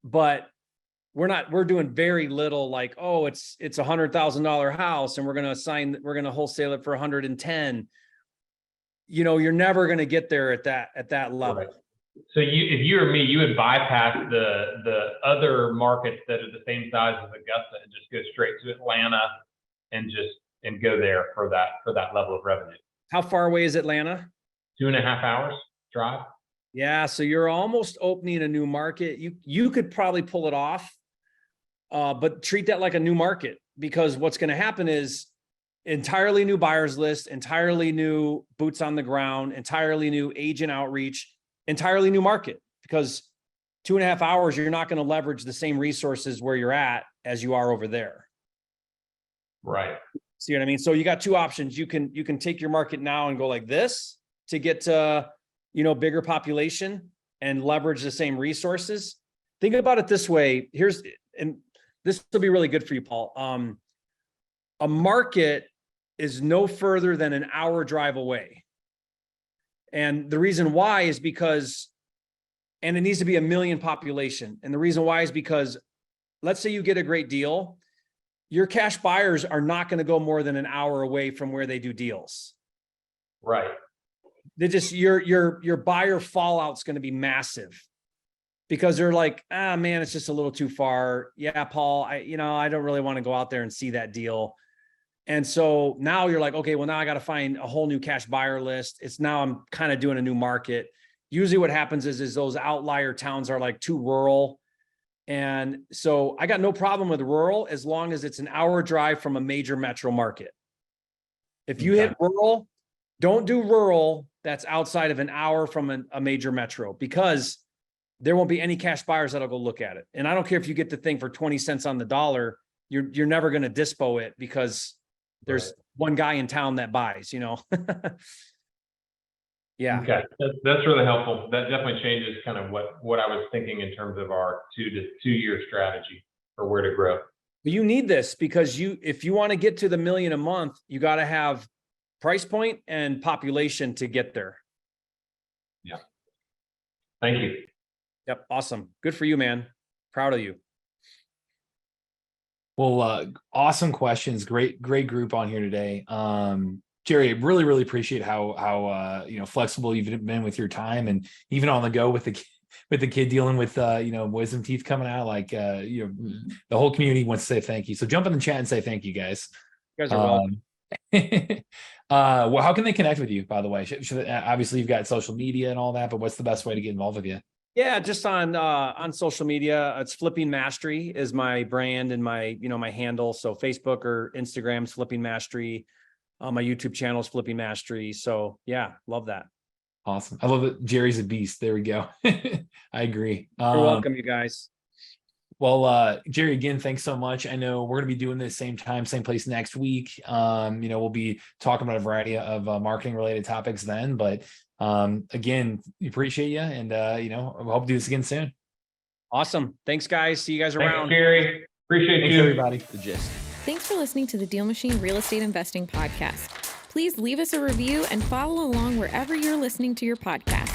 but we're doing very little, like, oh, it's $100,000 house and we're going to wholesale it for 110. You're never going to get there at that level. Right. So if you were me, you would bypass the other markets that are the same size as Augusta and just go straight to Atlanta and go there for that level of revenue. How far away is Atlanta? 2.5 hours drive. Yeah. So you're almost opening a new market. You could probably pull it off. But treat that like a new market, because what's going to happen is entirely new buyers list, entirely new boots on the ground, entirely new agent outreach, entirely new market, because 2.5 hours, you're not going to leverage the same resources where you're at as you are over there. Right. See what I mean? So you got two options. You can take your market now and go like this to get to, bigger population and leverage the same resources. Think about it this way. This will be really good for you, Paul. A market is no further than an hour drive away. And the reason why is because, and it needs to be 1 million population. And the reason why is because, let's say you get a great deal, your cash buyers are not going to go more than an hour away from where they do deals. Right. They just, your buyer fallout's going to be massive. Because they're like, man, it's just a little too far. Yeah, Paul, I don't really want to go out there and see that deal. And so now you're like, okay, well, now I got to find a whole new cash buyer list. I'm kind of doing a new market. Usually what happens is those outlier towns are like too rural. And so I got no problem with rural as long as it's an hour drive from a major metro market. If you hit rural, don't do rural that's outside of an hour from a major metro, because there won't be any cash buyers that'll go look at it. And I don't care if you get the thing for 20 cents on the dollar, you're never going to dispo it because there's one guy in town that buys, Yeah. Okay. That's really helpful. That definitely changes kind of what I was thinking in terms of our 2 year strategy for where to grow. You need this because if you want to get to the 1 million a month, you got to have price point and population to get there. Yeah. Thank you. Yep. Awesome. Good for you, man. Proud of you. Well, awesome questions. Great group on here today. Jerry, I really, really appreciate how flexible you've been with your time, and even on the go with with the kid dealing with wisdom teeth coming out. Like the whole community wants to say thank you. So jump in the chat and say thank you, guys. You guys are welcome. Well, how can they connect with you, by the way? Obviously you've got social media and all that, but what's the best way to get involved with you? Yeah, just on social media. It's Flipping Mastery is my brand and my handle. So Facebook or Instagram's Flipping Mastery. My YouTube channel is Flipping Mastery. So yeah, love that. Awesome. I love it. Jerry's a beast. There we go. I agree. You're welcome, you guys. Well, Jerry, again, thanks so much. I know we're going to be doing this same time, same place next week. We'll be talking about a variety of marketing related topics then, but again, appreciate you. And, I hope to do this again soon. Awesome. Thanks, guys. See you guys around. Thanks, Gary. Appreciate Thanks, you. everybody. The gist. Thanks for listening to the DealMachine Real Estate Investing Podcast. Please leave us a review and follow along wherever you're listening to your podcast.